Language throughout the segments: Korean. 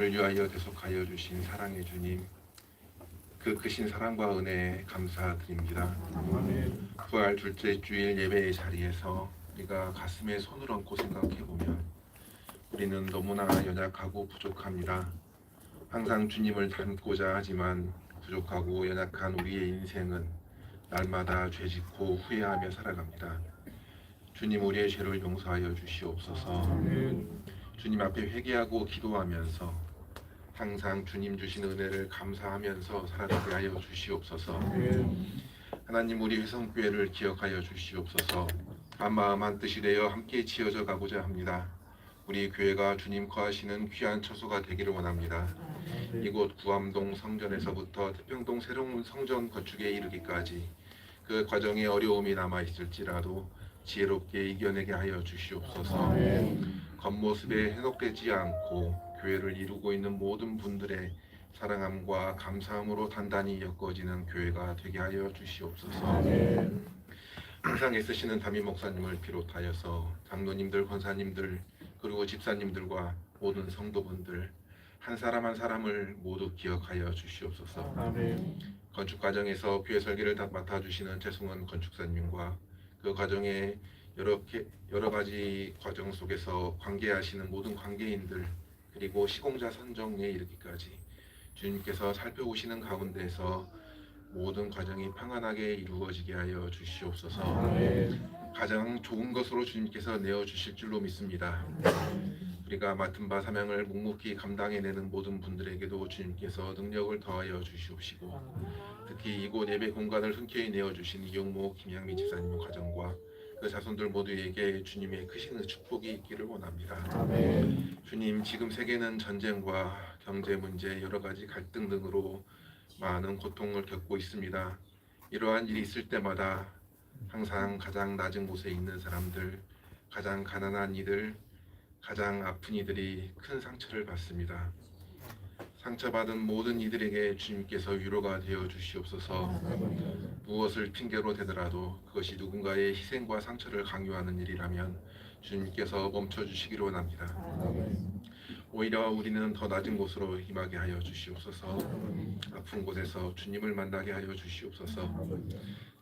를 위하여 계속하여 주신 사랑의 주님, 그 크신 사랑과 은혜에 감사드립니다. 부활 둘째 주일 예배의 자리에서 우리가 가슴에 손을 얹고 생각해보면 우리는 너무나 연약하고 부족합니다. 항상 주님을 닮고자 하지만 부족하고 연약한 우리의 인생은 날마다 죄짓고 후회하며 살아갑니다. 주님, 우리의 죄를 용서하여 주시옵소서. 주님 앞에 회개하고 기도하면서 항상 주님 주신 은혜를 감사하면서 살아가게 하여 주시옵소서. 하나님, 우리 회성교회를 기억하여 주시옵소서. 한마음 한뜻이 되어 함께 지어져 가고자 합니다. 우리 교회가 주님 거하시는 귀한 처소가 되기를 원합니다. 이곳 구암동 성전에서부터 태평동 새로운 성전 건축에 이르기까지 그 과정에 어려움이 남아 있을지라도 지혜롭게 이겨내게 하여 주시옵소서. 겉모습에 해독되지 않고 교회를 이루고 있는 모든 분들의 사랑함과 감사함으로 단단히 엮어지는 교회가 되게 하여 주시옵소서. 항상 애쓰시는 담임 목사님을 비롯하여서 장로님들, 권사님들, 그리고 집사님들과 모든 성도분들 한 사람 한 사람을 모두 기억하여 주시옵소서. 건축 과정에서 교회 설계를 맡아주시는 최승원 건축사님과 그 과정에 여러 가지 과정 속에서 관계하시는 모든 관계인들, 그리고 시공자 선정에 이르기까지 주님께서 살펴보시는 가운데서 모든 과정이 평안하게 이루어지게 하여 주시옵소서. 가장 좋은 것으로 주님께서 내어주실 줄로 믿습니다. 우리가 맡은 바 사명을 묵묵히 감당해내는 모든 분들에게도 주님께서 능력을 더하여 주시옵시고, 특히 이곳 예배 공간을 흔쾌히 내어주신 이용모, 김양미 집사님 가정과 그 자손들 모두에게 주님의 크신 축복이 있기를 원합니다. 주님, 지금 세계는 전쟁과 경제 문제, 여러 가지 갈등 등으로 많은 고통을 겪고 있습니다. 이러한 일이 있을 때마다 항상 가장 낮은 곳에 있는 사람들, 가장 가난한 이들, 가장 아픈 이들이 큰 상처를 받습니다. 상처받은 모든 이들에게 주님께서 위로가 되어 주시옵소서. 무엇을 핑계로 대더라도 그것이 누군가의 희생과 상처를 강요하는 일이라면 주님께서 멈춰주시기를 원합니다. 오히려 우리는 더 낮은 곳으로 임하게 하여 주시옵소서. 아픈 곳에서 주님을 만나게 하여 주시옵소서.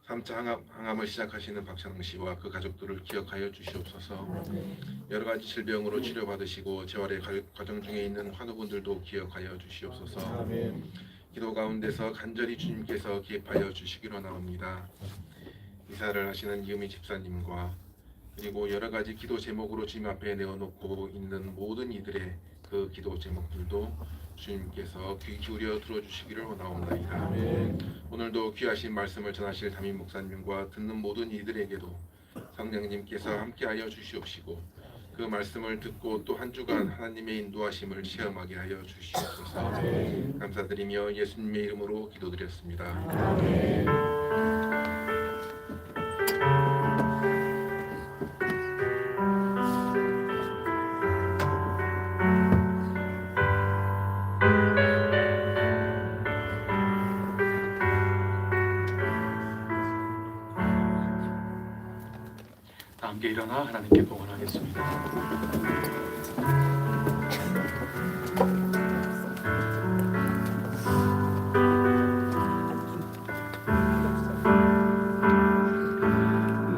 3차 항암을 시작하시는 박찬웅 씨와 그 가족들을 기억하여 주시옵소서. 여러 가지 질병으로 치료받으시고 재활의 과정 중에 있는 환우분들도 기억하여 주시옵소서. 기도 가운데서 간절히 주님께서 기입하여 주시기로 원합니다. 이사를 하시는 이은미 집사님과 그리고 여러 가지 기도 제목으로 주님 앞에 내어놓고 있는 모든 이들의 그 기도 제목들도 주님께서 귀 기울여 들어주시기를 원하옵나이다. 오늘도 귀하신 말씀을 전하실 담임 목사님과 듣는 모든 이들에게도 성령님께서 함께하여 주시옵시고, 그 말씀을 듣고 또 한 주간 하나님의 인도하심을 체험하게 하여 주시옵소서. 감사드리며 예수님의 이름으로 기도드렸습니다. 함께 일어나 하나님께 봉헌하겠습니다.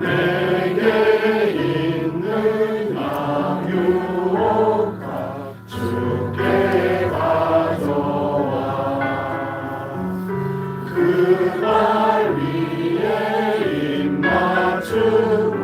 내게 있는 양육과 주께 가져와 그날 위에 입 맞추고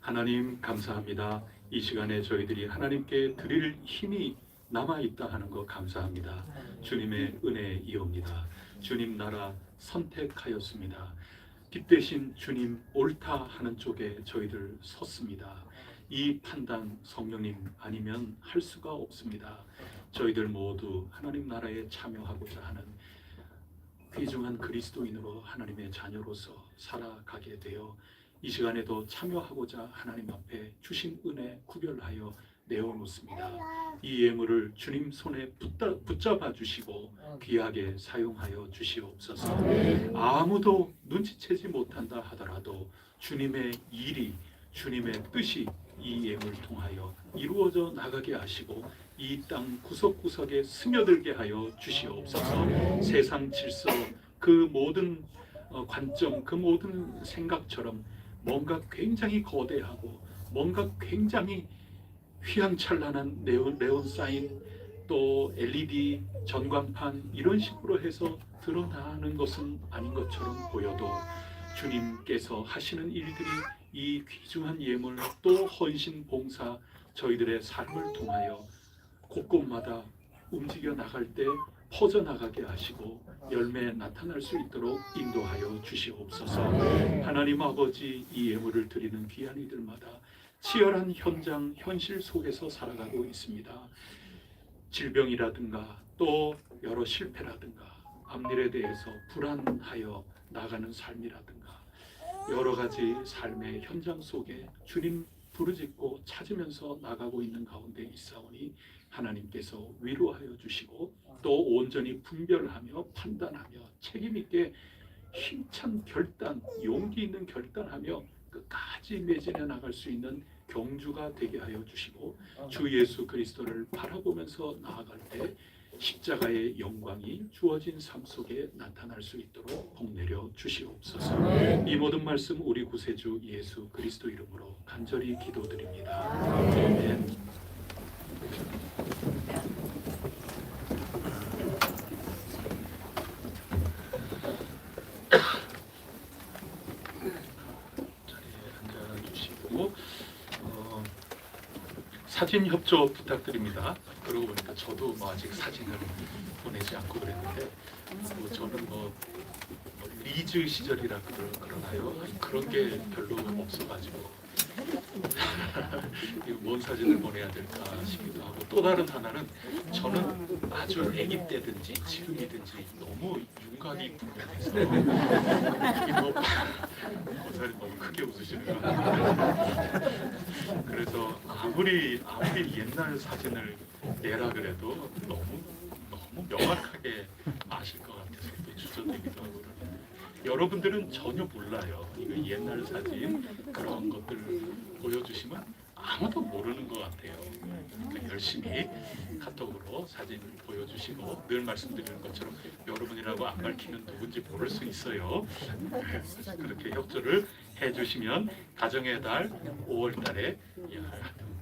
하나님 감사합니다. 이 시간에 저희들이 하나님께 드릴 힘이 남아있다 하는 것 감사합니다. 주님의 은혜이옵니다. 주님 나라 선택하였습니다. 빛 대신 주님 옳다 하는 쪽에 저희들 섰습니다. 이 판단 성령님 아니면 할 수가 없습니다. 저희들 모두 하나님 나라에 참여하고자 하는 귀중한 그리스도인으로 하나님의 자녀로서 살아가게 되어 이 시간에도 참여하고자 하나님 앞에 주신 은혜 구별하여 내어놓습니다. 이 예물을 주님 손에 붙잡아 주시고 귀하게 사용하여 주시옵소서. 아무도 눈치채지 못한다 하더라도 주님의 일이, 주님의 뜻이 이 예물을 통하여 이루어져 나가게 하시고 이 땅 구석구석에 스며들게 하여 주시옵소서. 세상 질서, 그 모든 관점, 그 모든 생각처럼 뭔가 굉장히 거대하고 뭔가 굉장히 휘황찬란한 네온 사인, 또 LED 전광판 이런 식으로 해서 드러나는 것은 아닌 것처럼 보여도 주님께서 하시는 일들이 이 귀중한 예물 또 헌신 봉사 저희들의 삶을 통하여 곳곳마다 움직여 나갈 때 퍼져나가게 하시고 열매 나타날 수 있도록 인도하여 주시옵소서. 하나님 아버지, 이 예물을 드리는 귀한 이들마다 치열한 현장, 현실 속에서 살아가고 있습니다. 질병이라든가 또 여러 실패라든가 앞일에 대해서 불안하여 나가는 삶이라든가 여러 가지 삶의 현장 속에 주님 부르짖고 찾으면서 나가고 있는 가운데 있사오니 하나님께서 위로하여 주시고 또 온전히 분별하며 판단하며 책임있게 힘찬 결단, 용기 있는 결단하며 끝까지 매진해 나갈 수 있는 경주가 되게 하여 주시고 주 예수 그리스도를 바라보면서 나아갈 때 십자가의 영광이 주어진 삶 속에 나타날 수 있도록 복내려 주시옵소서. 이 모든 말씀 우리 구세주 예수 그리스도 이름으로 간절히 기도드립니다. 아멘. 자리에 앉아주시고 사진 협조 부탁드립니다. 그러고 보니까 저도 아직 사진을 보내지 않고 그랬는데 저는 리즈 시절이라 그러나요? 그런 게 별로 없어가지고 뭔 사진을 보내야 될까 싶기도 하고 또 다른 하나는 저는 아주 아기 때든지 지금이든지 너무 윤곽이 분명해서 고사리 너무 크게 웃으시는 것 같아요. 그래서 아무리 옛날 사진을 내라 그래도 너무 명확하게 아실 것 같아서 또 주저되기도 하고 그러는데 여러분들은 전혀 몰라요. 이거 옛날 사진 그런 것들 보여주시면 아무도 모르는 것 같아요. 그러니까 열심히 카톡으로 사진 보여주시고 늘 말씀드리는 것처럼 여러분이라고 안 밝히면 누군지 모를 수 있어요. 그렇게 협조를 해주시면 가정의 달 5월 달에 하여튼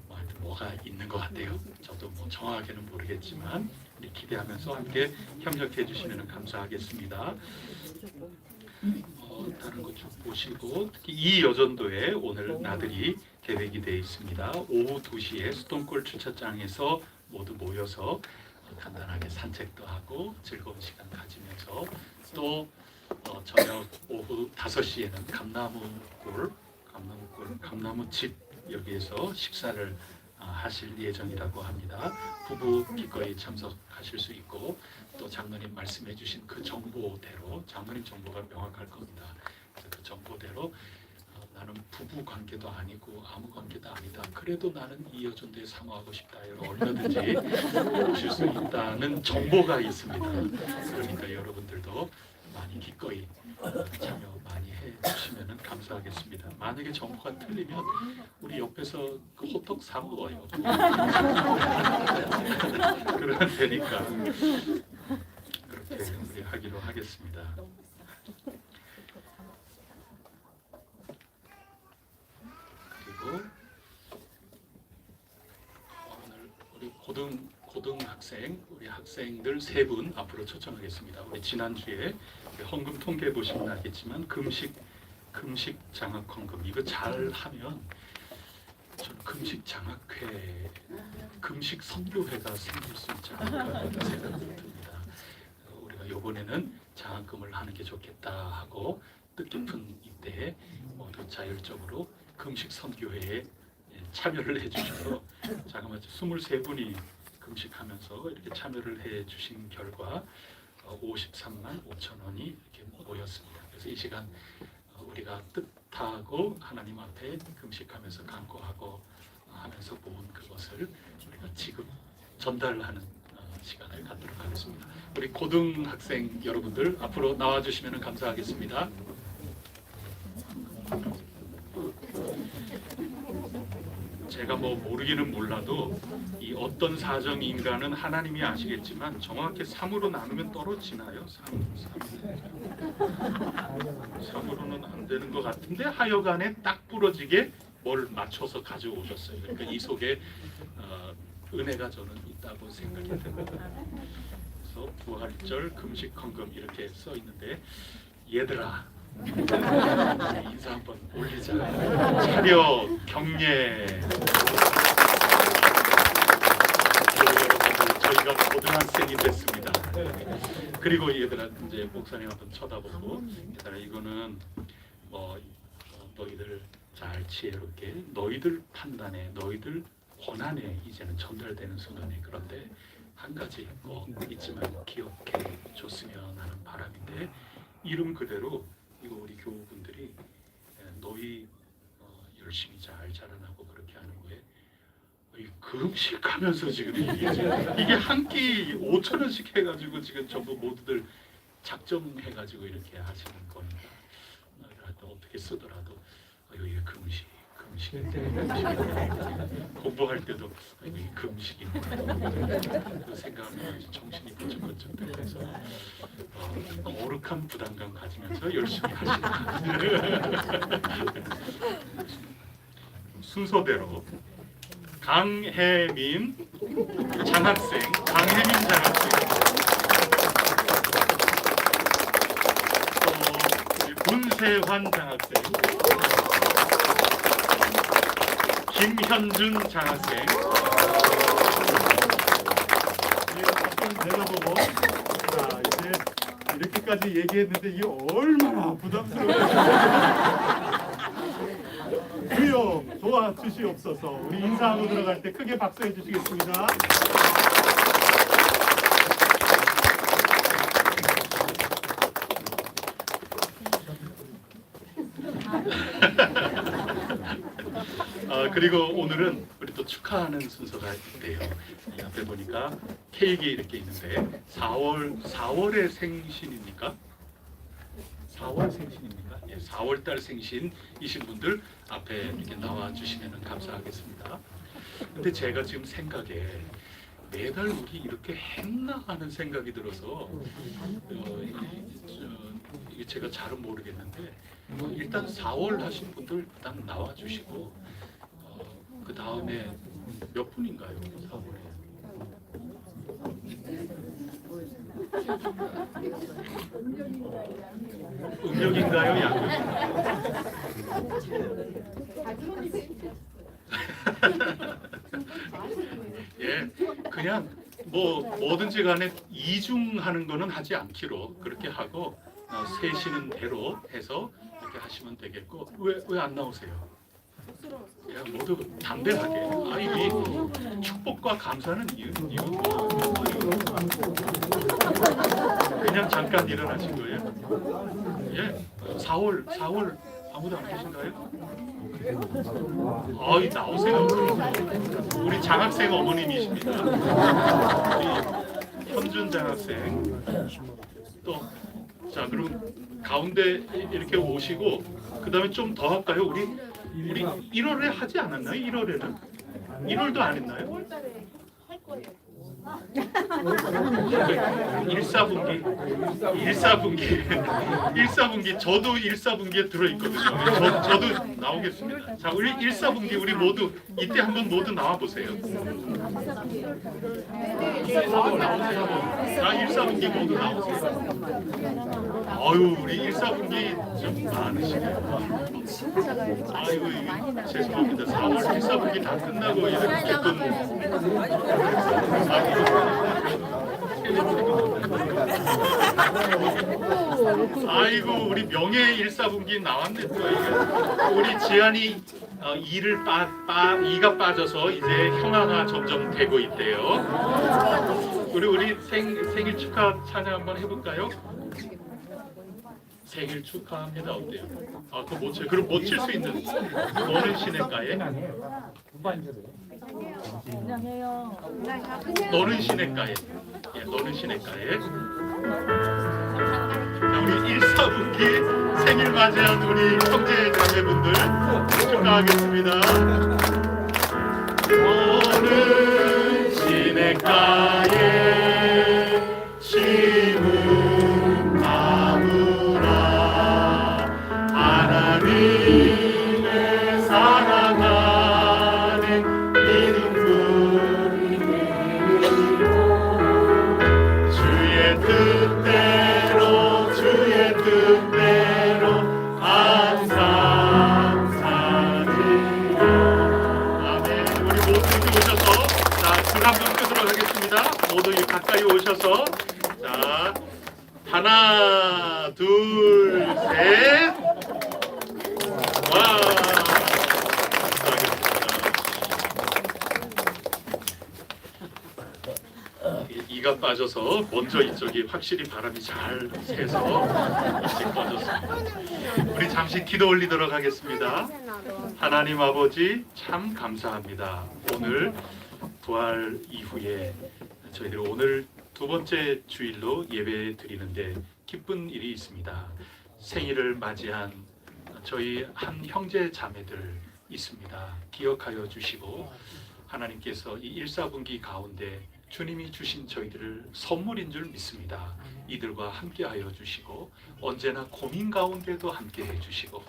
뭐가 있는 것 같아요. 저도 정확하게는 모르겠지만 우리 기대하면서 함께 협력해 주시면 감사하겠습니다. 다른 것 좀 보시고 특히 이 여전도에 오늘 나들이 계획이 되어 있습니다. 오후 2시에 수동골 주차장에서 모두 모여서 간단하게 산책도 하고 즐거운 시간 가지면서 또 저녁 오후 5시에는 감나무집 여기에서 식사를 하실 예정이라고 합니다. 부부 기꺼이 참석하실 수 있고 또 장로님 말씀해 주신 그 정보대로 장로님 정보가 명확할 겁니다. 그 정보대로 나는 부부 관계도 아니고 아무 관계도 아니다. 그래도 나는 이 여전도에 사모하고 싶다. 얼마든지 오실 수 있다는 정보가 있습니다. 그러니까 여러분들도 많이 기꺼이 참여 많이 해주시면 감사하겠습니다. 만약에 정보가 틀리면 우리 옆에서 그 호떡 사 먹어요. 그러면 되니까 그렇게 우리 하기로 하겠습니다. 그리고 오늘 우리 고등학생 우리 학생들 3분 앞으로 초청하겠습니다. 우리 지난주에 헌금 통계 보시면 알겠지만 금식 장학 헌금 이거 잘 하면 저는 금식 장학회, 금식 선교회가 생길 수 있지 않을까 생각이 듭니다. 우리가 이번에는 장학금을 하는 게 좋겠다 하고 뜻깊은 이때 모두 자율적으로 금식 선교회에 참여를 해주셔서 잠깐만 23분이 금식하면서 이렇게 참여를 해 주신 결과 53만 5천 원이 이렇게 모였습니다. 그래서 이 시간 우리가 뜻하고 하나님 앞에 금식하면서 간구하고 하면서 모은 그것을 우리가 지금 전달하는 시간을 갖도록 하겠습니다. 우리 고등학생 여러분들 앞으로 나와주시면 감사하겠습니다. 제가 뭐 모르기는 몰라도 이 어떤 사정인가는 하나님이 아시겠지만 정확히 3으로 나누면 떨어지나요? 3으로는 안 되는 것 같은데 하여간에 딱 부러지게 뭘 맞춰서 가져오셨어요. 그러니까 이 속에 은혜가 저는 있다고 생각이 됩니다. 그래서 부활절 금식 헌금 이렇게 써 있는데 얘들아 인사 한번 올리자. 차려 경례. 저희가 고등학생이 됐습니다. 그리고 얘들아 이제 목사님 한번 쳐다보고 얘들아 이거는 너희들 잘 지혜롭게 너희들 판단에 너희들 권한에 이제는 전달되는 수단에 그런데 한 가지 꼭 있지만 기억해 줬으면 하는 바람인데 이름 그대로 이거 우리 교우분들이 너희 열심히 잘 자라나고 그렇게 하는 거에 금식하면서 지금 이게 한 끼 5천 원씩 해가지고 지금 전부 모두들 작정해가지고 이렇게 하시는 겁니다. 어떻게 쓰더라도 이게 금식 공부할 때도 이게 금식인가 그 생각하면 정신이 번쩍번쩍 되면서 어룩한 부담감 가지면서 열심히 하시는 순서대로 강혜민 장학생 문세환 장학생 김현준 장학생 한번 내려보고 자 이제 이렇게까지 얘기했는데 이게 얼마나 부담스러워요. 주여 도와주시옵소서. 우리 인사하고 들어갈 때 크게 박수해 주시겠습니다. 그리고 오늘은 우리 또 축하하는 순서가 있대요. 이 앞에 보니까 케이크 이렇게 있는데 4월의 생신입니까? 4월 생신입니까? 예, 4월달 생신이신 분들 앞에 이렇게 나와 주시면 감사하겠습니다. 근데 제가 지금 생각에 매달 우리 이렇게 했나 하는 생각이 들어서 이게 제가 잘은 모르겠는데 일단 4월 하신 분들 일단 나와 주시고 그 다음에 몇 분인가요? 4월에 음력인가요? 양력인가요? 예, 그냥 뭐든지 간에 이중하는 거는 하지 않기로 그렇게 하고 세시는 대로 해서 이렇게 하시면 되겠고 왜 안 나오세요? 야, 모두 담대하게 이 축복과 감사는 이유 그냥 잠깐 일어나신 거예요? 예, 4월 아무도 안 계신가요? 나오세요. 우리 장학생 어머님이십니다. 우리 현준 장학생 자 그럼 가운데 이렇게 오시고 그 다음에 좀 더 할까요? 우리 1월에 하지 않았나요? 1월에는 1월도 안 했나요? 1사분기 저도 1사분기에 들어있거든요. 저도 나오겠습니다. 자 우리 1사분기 우리 모두 이때 한번 모두 나와보세요. 자 1사분기 모두 나오세요. 우리 1사분기 좀 많으시네요. 이거 죄송합니다. 4월 1사분기 다 끝나고 이렇게 예쁜 아이고 우리 명예 일사분기 나왔네 또 이게. 우리 지안이 이가 빠져서 이제 형아가 점점 되고 있대요. 우리 생일 축하 찬양 한번 해볼까요? 생일 축하합니다 어때요? 아 그거 못 칠. 그럼 못 칠 수 있는. 너는 시냇가에. 너는 시냇가에. 예, 너는 시냇가에. 자, 우리 일사분기 생일 맞이한 우리 형제 자매분들 축하하겠습니다. 너는 시냇가에 심은 나무라 하나님을 사랑하는 믿음뿐 주의 뜻대로 항상 살리라. 아멘. 우리 모두 이렇게 오셔서 자, 줄 한번 끄도록 하겠습니다. 모두 가까이 오셔서 자, 하나, 둘, 셋. 와. 이가 빠져서 먼저 이쪽이 확실히 바람이 잘 새서 일찍 꺼졌습니다. 우리 잠시 기도 올리도록 하겠습니다. 하나님 아버지 참 감사합니다. 오늘 부활 이후에 저희들이 오늘 두 번째 주일로 예배 드리는데 기쁜 일이 있습니다. 생일을 맞이한 저희 한 형제 자매들 있습니다. 기억하여 주시고 하나님께서 이 일사분기 가운데 주님이 주신 저희들을 선물인 줄 믿습니다. 이들과 함께하여 주시고 언제나 고민 가운데도 함께해 주시고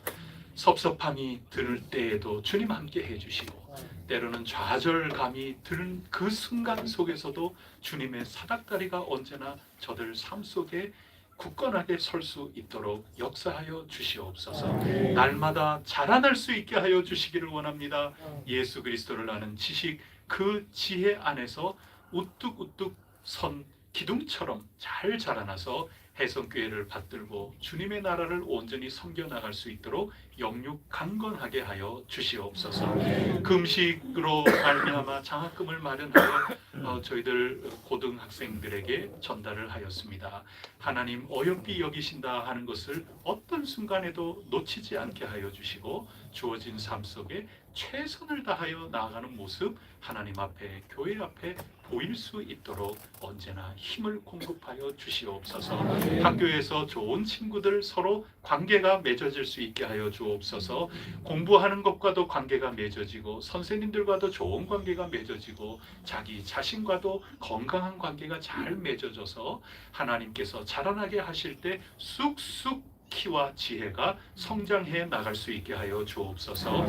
섭섭함이 들 때에도 주님 함께해 주시고 때로는 좌절감이 드는 그 순간 속에서도 주님의 사닥다리가 언제나 저들 삶 속에 굳건하게 설 수 있도록 역사하여 주시옵소서. 날마다 자라날 수 있게 하여 주시기를 원합니다. 예수 그리스도를 아는 지식 그 지혜 안에서 우뚝우뚝 선 기둥처럼 잘 자라나서 해성교회를 받들고 주님의 나라를 온전히 섬겨나갈 수 있도록 영육 강건하게 하여 주시옵소서. 금식으로 말미암아 장학금을 마련하여 저희들 고등학생들에게 전달을 하였습니다. 하나님 어여삐 여기신다 하는 것을 어떤 순간에도 놓치지 않게 하여 주시고 주어진 삶 속에 최선을 다하여 나아가는 모습 하나님 앞에 교회 앞에 보일 수 있도록 언제나 힘을 공급하여 주시옵소서. 학교에서 좋은 친구들 서로 관계가 맺어질 수 있게 하여 주옵소서. 공부하는 것과도 관계가 맺어지고 선생님들과도 좋은 관계가 맺어지고 자기 자신과도 건강한 관계가 잘 맺어져서 하나님께서 자라나게 하실 때 쑥쑥 키와 지혜가 성장해 나갈 수 있게 하여 주옵소서.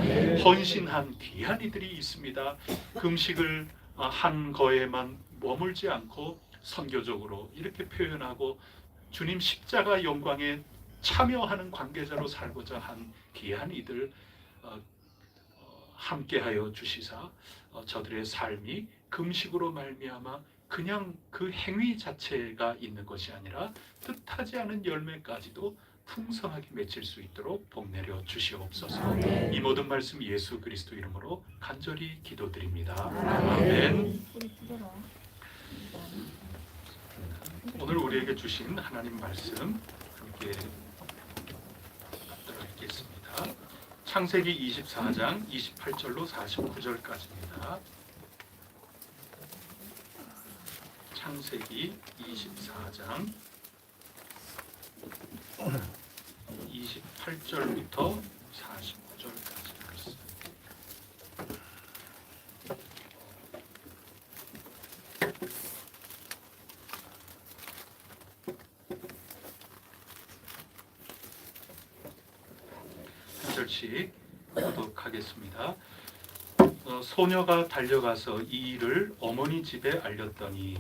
헌신한 귀한 이들이 있습니다. 금식을 한 거에만 머물지 않고 선교적으로 이렇게 표현하고 주님 십자가 영광에 참여하는 관계자로 살고자 한 귀한 이들 함께하여 주시사 저들의 삶이 금식으로 말미암아 그냥 그 행위 자체가 있는 것이 아니라 뜻하지 않은 열매까지도 풍성하게 맺힐 수 있도록 복 내려 주시옵소서. 이 모든 말씀 예수 그리스도 이름으로 간절히 기도드립니다. 아멘. 오늘 우리에게 주신 하나님 말씀 함께 갖도록 하겠습니다. 창세기 24장 28절로 49절까지입니다. 창세기 24장 28절부터 49절까지 말씀. 한 절씩 교독하겠습니다. 소녀가 달려가서 이 일을 어머니 집에 알렸더니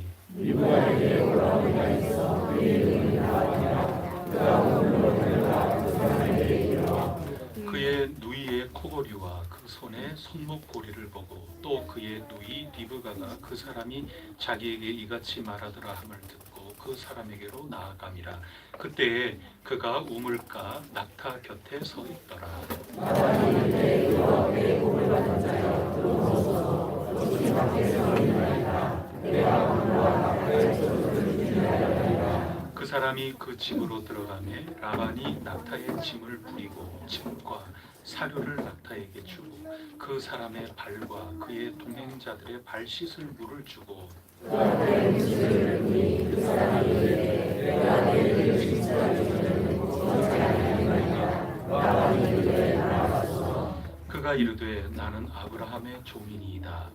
그의 누이의 코골이와 그 손의 손목고리를 보고 또 그의 누이 리브가가 그 사람이 자기에게 이같이 말하더라 함을 듣고 그 사람에게로 나아감이라. 그때에 그가 우물가 낙타 곁에 서 있더라. 그 사람이 그 집으로 들어가매 라반이 낙타의 짐을 부리고 짐과 사료를 낙타에게 주고 그 사람의 발과 그의 동행자들의 발 씻을 물을 주고 그가 이르되 나는 아브라함의 종이니이다.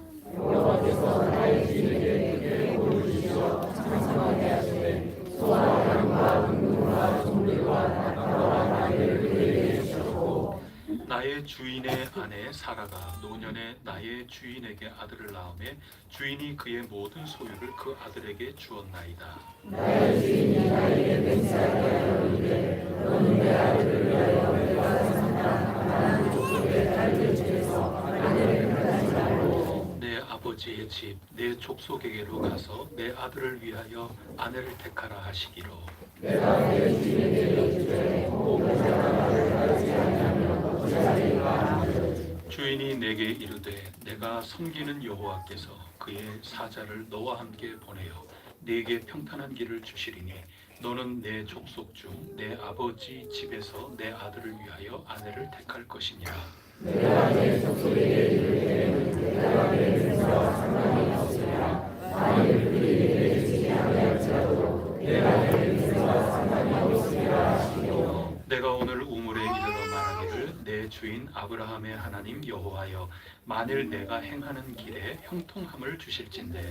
나의 주인의 아내 사라가 노년에 나의 주인에게 아들을 낳음에 주인이 그의 모든 소유를 그 아들에게 주었나이다. 내 아버지의 집, 내 족속에게로 가서 내 아들을 위하여 아내를 택하라 하시기로. 주인이 내게 이르되 내가 섬기는 여호와께서 그의 사자를 너와 함께 보내어 네게 평탄한 길을 주시리니 너는 내 족속 중 내 아버지 집에서 내 아들을 위하여 아내를 택할 것이니라. 내가 오늘 우물에 이르러 말하기를 내 주인 아브라함의 하나님 여호와여 만일 내가 행하는 길에 형통함을 주실진대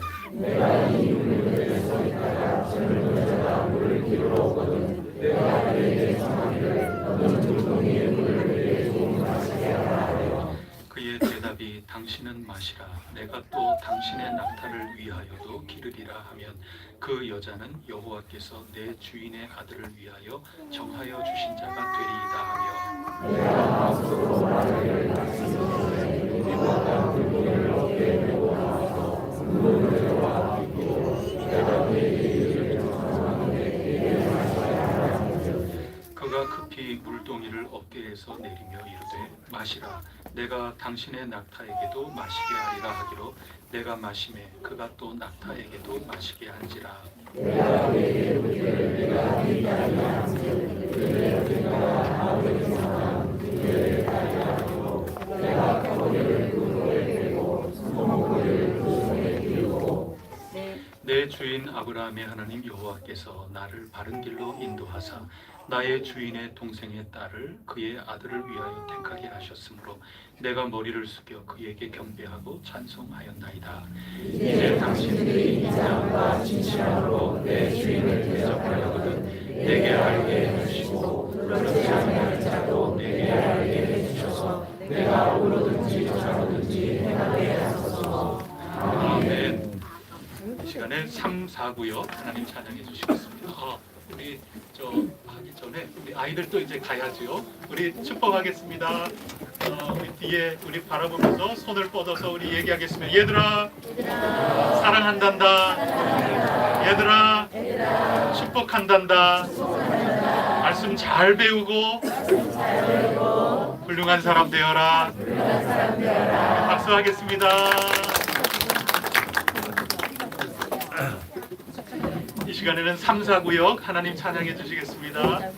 그의 대답이 당신은 마시라 내가 또 당신의 낙타를 위하여도 기르리라 하면 그 여자는 여호와께서 내 주인의 아들을 위하여 정하여 주신 자가 되리이다 하며 그가 급히 물동이를 어깨에서 내리며 이르되 마시라 내가 당신의 낙타에게도 마시게 하리라 하기로 내가 마시매 그가 또 낙타에게도 마시게 한지라. 내 주인 아브라함의 하나님 여호와께서 나를 바른 길로 인도하사 나의 주인의 동생의 딸을 그의 아들을 위하여 택하게 하셨으므로 내가 머리를 숙여 그에게 경배하고 찬송하였나이다. 이제 당신들이 인자함과 진실함으로 내 주인을 대접하려거든 내게 알게 해주시고 그렇지 아니할 자도 내게 알게 해주셔서 내가 옳든지 저렇든지 행하게 하소서. 아멘. 이 시간에 3, 4구역 하나님 찬양해 주시겠습니다. 우리 하기 전에 우리 아이들도 이제 가야죠. 우리 축복하겠습니다. 우리 뒤에 우리 바라보면서 손을 뻗어서 우리 얘기하겠습니다. 얘들아, 사랑한단다. 얘들아, 축복한단다. 말씀 잘 배우고 훌륭한 사람 되어라. 박수하겠습니다. 이 시간에는 3, 4구역 하나님 찬양해 주시겠습니다.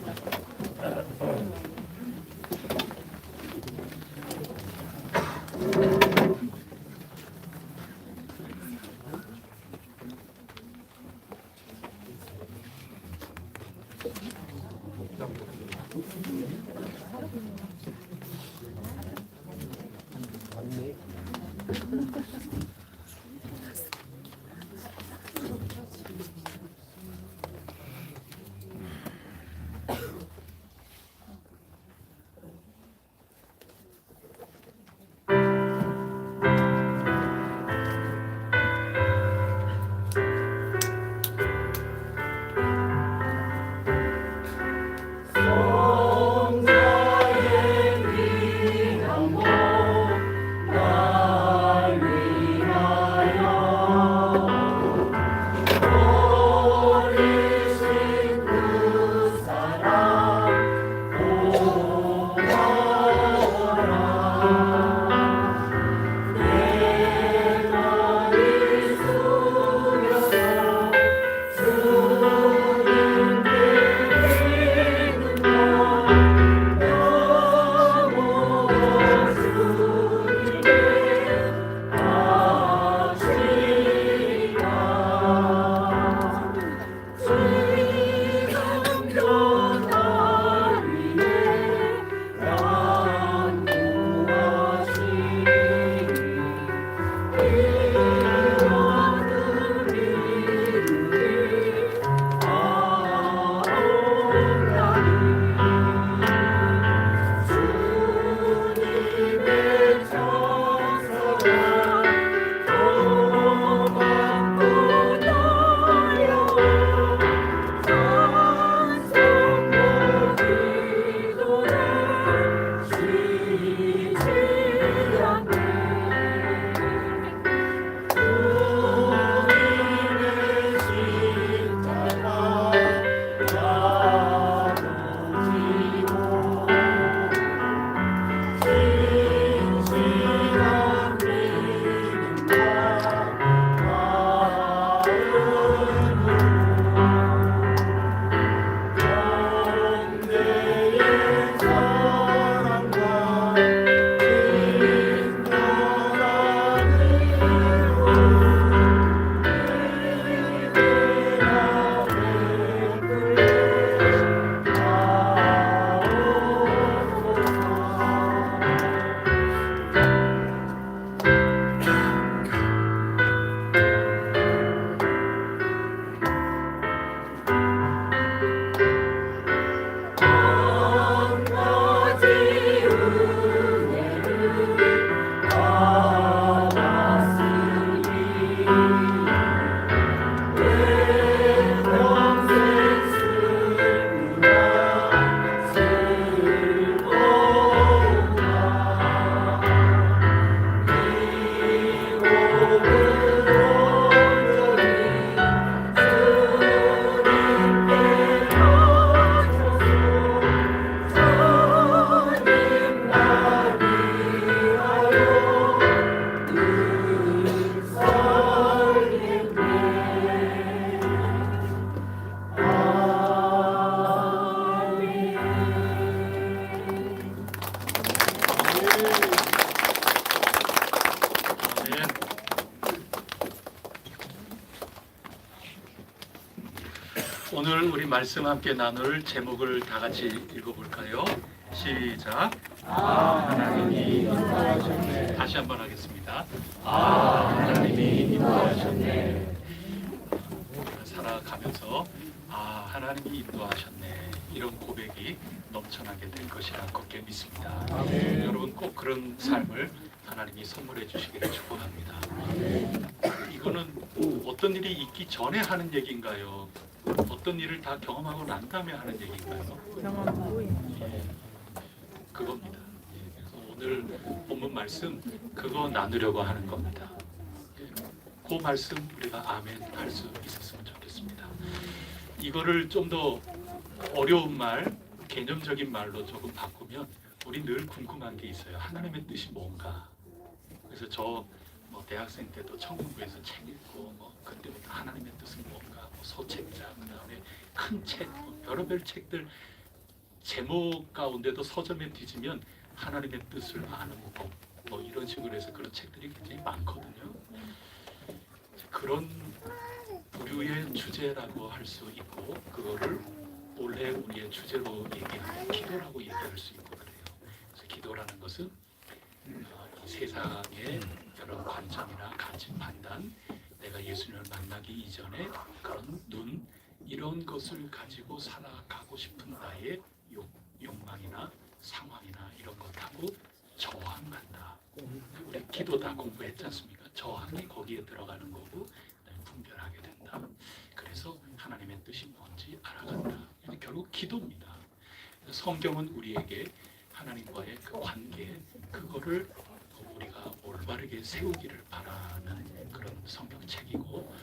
성자의 위함 날 위하여 우리 말씀 함께 나눌 제목을 다 같이 읽어볼까요? 시작. 하나님이 인도하셨네. 다시 한번 하겠습니다. 하나님이 인도하셨네. 우리가 살아가면서 하나님이 인도하셨네, 이런 고백이 넘쳐나게 될 것이라 굳게 믿습니다. 여러분 꼭 그런 삶을 하나님이 선물해 주시기를 축복합니다. 이거는 어떤 일이 있기 전에 하는 얘기인가요? 어떤 일을 다 경험하고 난 다음에 하는 얘기인가요? 그겁니다. 그래서 오늘 본문 말씀 그거 나누려고 하는 겁니다. 그 말씀 우리가 아멘 할 수 있었으면 좋겠습니다. 이거를 좀 더 어려운 말, 개념적인 말로 조금 바꾸면 우리 늘 궁금한 게 있어요. 하나님의 뜻이 뭔가. 그래서 저 대학생 때도 청공부에서 책 읽고 그때부터 하나님의 뜻은 뭔가, 소책자, 그다음에 큰 책, 별의별 책들 제목 가운데도 서점에 뒤지면 하나님의 뜻을 아는 법, 이런 식으로 해서 그런 책들이 굉장히 많거든요. 그런 부류의 주제라고 할 수 있고, 그거를 원래 우리의 주제로 얘기하면 기도라고 얘기할 수 있고 그래요. 그래서 기도라는 것은 이 세상의 여러 관점이나 가치 판단, 내가 예수님을 만나기 이전에 그런 눈, 이런 것을 가지고 살아가고 싶은 나의 욕망이나 상황이나 이런 것하고 저항한다. 우리 기도 다 공부했지 않습니까? 저항이 거기에 들어가는 거고 분별하게 된다. 그래서 하나님의 뜻이 뭔지 알아간다. 결국 기도입니다. 성경은 우리에게 하나님과의 그 관계, 그거를 우리가 올바르게 세우기를 바라는 그런 성경책이고,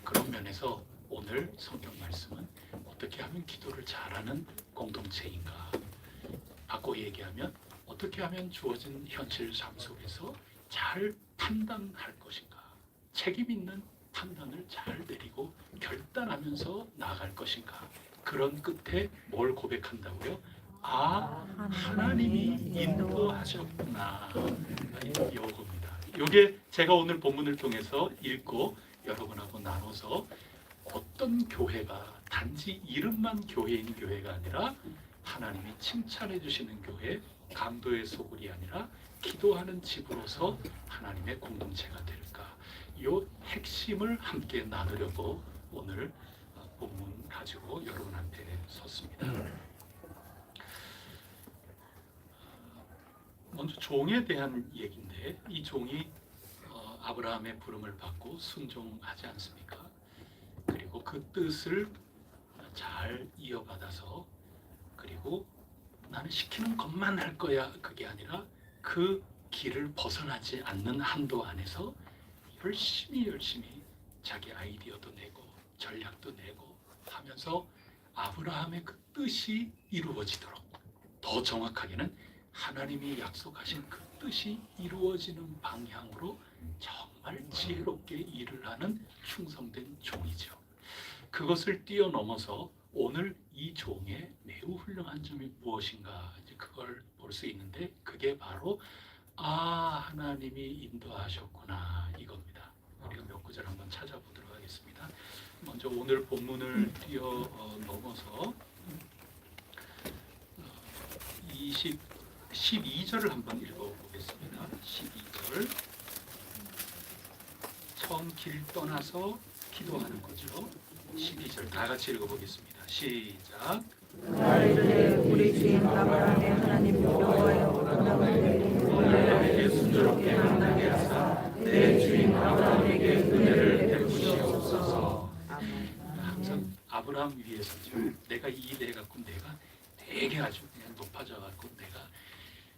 그런 면에서 오늘 성경 말씀은 어떻게 하면 기도를 잘하는 공동체인가, 바꿔 얘기하면 어떻게 하면 주어진 현실 삶 속에서 잘 판단할 것인가, 책임 있는 판단을 잘 내리고 결단하면서 나아갈 것인가. 그런 끝에 뭘 고백한다고요? 하나님이 인도하셨구나. 요겁니다. 요게 제가 오늘 본문을 통해서 읽고 여러분하고 나눠서 어떤 교회가 단지 이름만 교회인 교회가 아니라 하나님이 칭찬해 주시는 교회, 강도의 소굴이 아니라 기도하는 집으로서 하나님의 공동체가 될까, 요 핵심을 함께 나누려고 오늘 본문 가지고 여러분한테 섰습니다. 먼저 종에 대한 얘기인데, 이 종이 아브라함의 부름을 받고 순종하지 않습니까? 그리고 그 뜻을 잘 이어받아서, 그리고 나는 시키는 것만 할 거야, 그게 아니라 그 길을 벗어나지 않는 한도 안에서 열심히 자기 아이디어도 내고 전략도 내고 하면서 아브라함의 그 뜻이 이루어지도록, 더 정확하게는 하나님이 약속하신 그 뜻이 이루어지는 방향으로 정말 지혜롭게 일을 하는 충성된 종이죠. 그것을 뛰어넘어서 오늘 이 종의 매우 훌륭한 점이 무엇인가, 이제 그걸 볼 수 있는데, 그게 바로 하나님이 인도하셨구나, 이겁니다. 우리가 몇 구절 한번 찾아보도록 하겠습니다. 먼저 오늘 본문을 뛰어넘어서 12절을 한번 읽어보겠습니다. 12절. 처음 길 떠나서 기도하는 거죠. 12절 다 같이 읽어보겠습니다. 시작. 그날에 우리 주인 아브라함의 하나님 여호와여, 내게 순조롭게 만나게 하사 내 주인 아브라함에게 은혜를 베푸시옵소서. 항상 아브라함 위해서죠. 내가 이 일해 갖고 내가 되게 아주 그냥 높아져 갖고 내가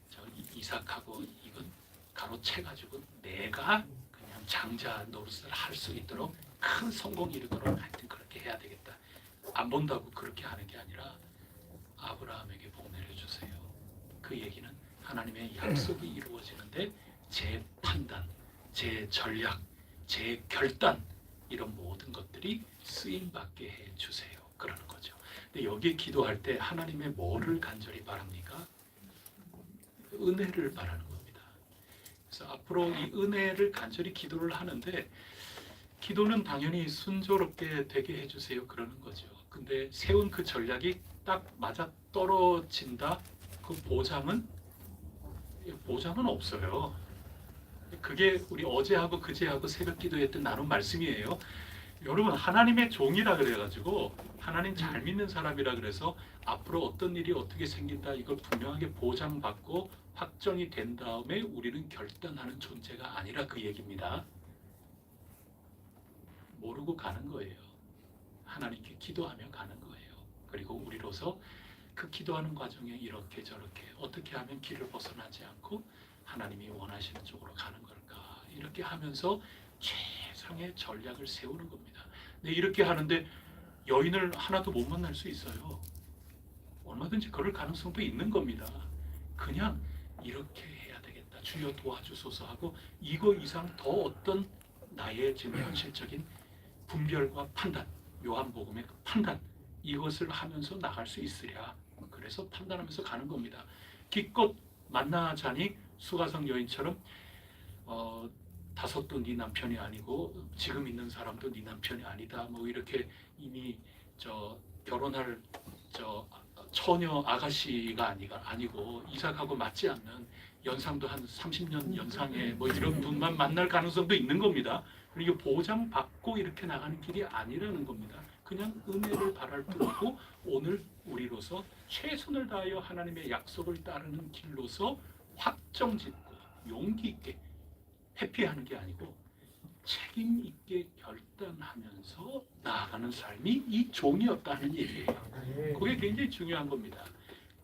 저 이삭하고 이건 가로채 가지고 내가 그냥 장자 노릇을 할 수 있도록 큰 성공 이루도록 하여튼 그렇게 해야 되겠다. 안 본다고 그렇게 하는 게 아니라 아브라함에게 복 내려주세요. 그 얘기는 하나님의 약속이 이루어지는데 제 판단, 제 전략, 제 결단, 이런 모든 것들이 쓰임받게 해주세요. 그러는 거죠. 근데 여기에 기도할 때 하나님의 뭐를 간절히 바랍니까? 은혜를 바라는 겁니다. 그래서 앞으로 이 은혜를 간절히 기도를 하는데, 기도는 당연히 순조롭게 되게 해주세요, 그러는 거죠. 근데 세운 그 전략이 딱 맞아 떨어진다. 그 보장은 없어요. 그게 우리 어제하고 그제하고 새벽 기도했던 나눈 말씀이에요. 여러분 하나님의 종이라 그래가지고 하나님 잘 믿는 사람이라 그래서 앞으로 어떤 일이 어떻게 생긴다 이걸 분명하게 보장받고 확정이 된 다음에 우리는 결단하는 존재가 아니라 그 얘기입니다. 모르고 가는 거예요. 하나님께 기도하며 가는 거예요. 그리고 우리로서 그 기도하는 과정에 이렇게 저렇게 어떻게 하면 길을 벗어나지 않고 하나님이 원하시는 쪽으로 가는 걸까 이렇게 하면서 최상의 전략을 세우는 겁니다. 근데 이렇게 하는데 여인을 하나도 못 만날 수 있어요. 얼마든지 그럴 가능성도 있는 겁니다. 그냥 이렇게 해야 되겠다. 주여 도와주소서 하고 이거 이상 더 어떤 나의 지금 현실적인 분별과 판단, 요한복음의 그 판단 이것을 하면서 나갈 수 있으랴. 그래서 판단하면서 가는 겁니다. 기껏 만나자니 수가성 여인처럼 다섯도 네 남편이 아니고 지금 있는 사람도 네 남편이 아니다. 뭐 이렇게 이미 결혼할 처녀 아가씨가 아니고 이삭하고 맞지 않는 연상도 한 30년 연상의 뭐 이런 분만 만날 가능성도 있는 겁니다. 그리고 보장받고 이렇게 나가는 길이 아니라는 겁니다. 그냥 은혜를 바랄 뿐이고 오늘 우리로서 최선을 다하여 하나님의 약속을 따르는 길로서 확정짓고 용기 있게 회피하는 게 아니고 책임 있게 결단하면서 나아가는 삶이 이 종이었다는 얘기예요. 그게 굉장히 중요한 겁니다.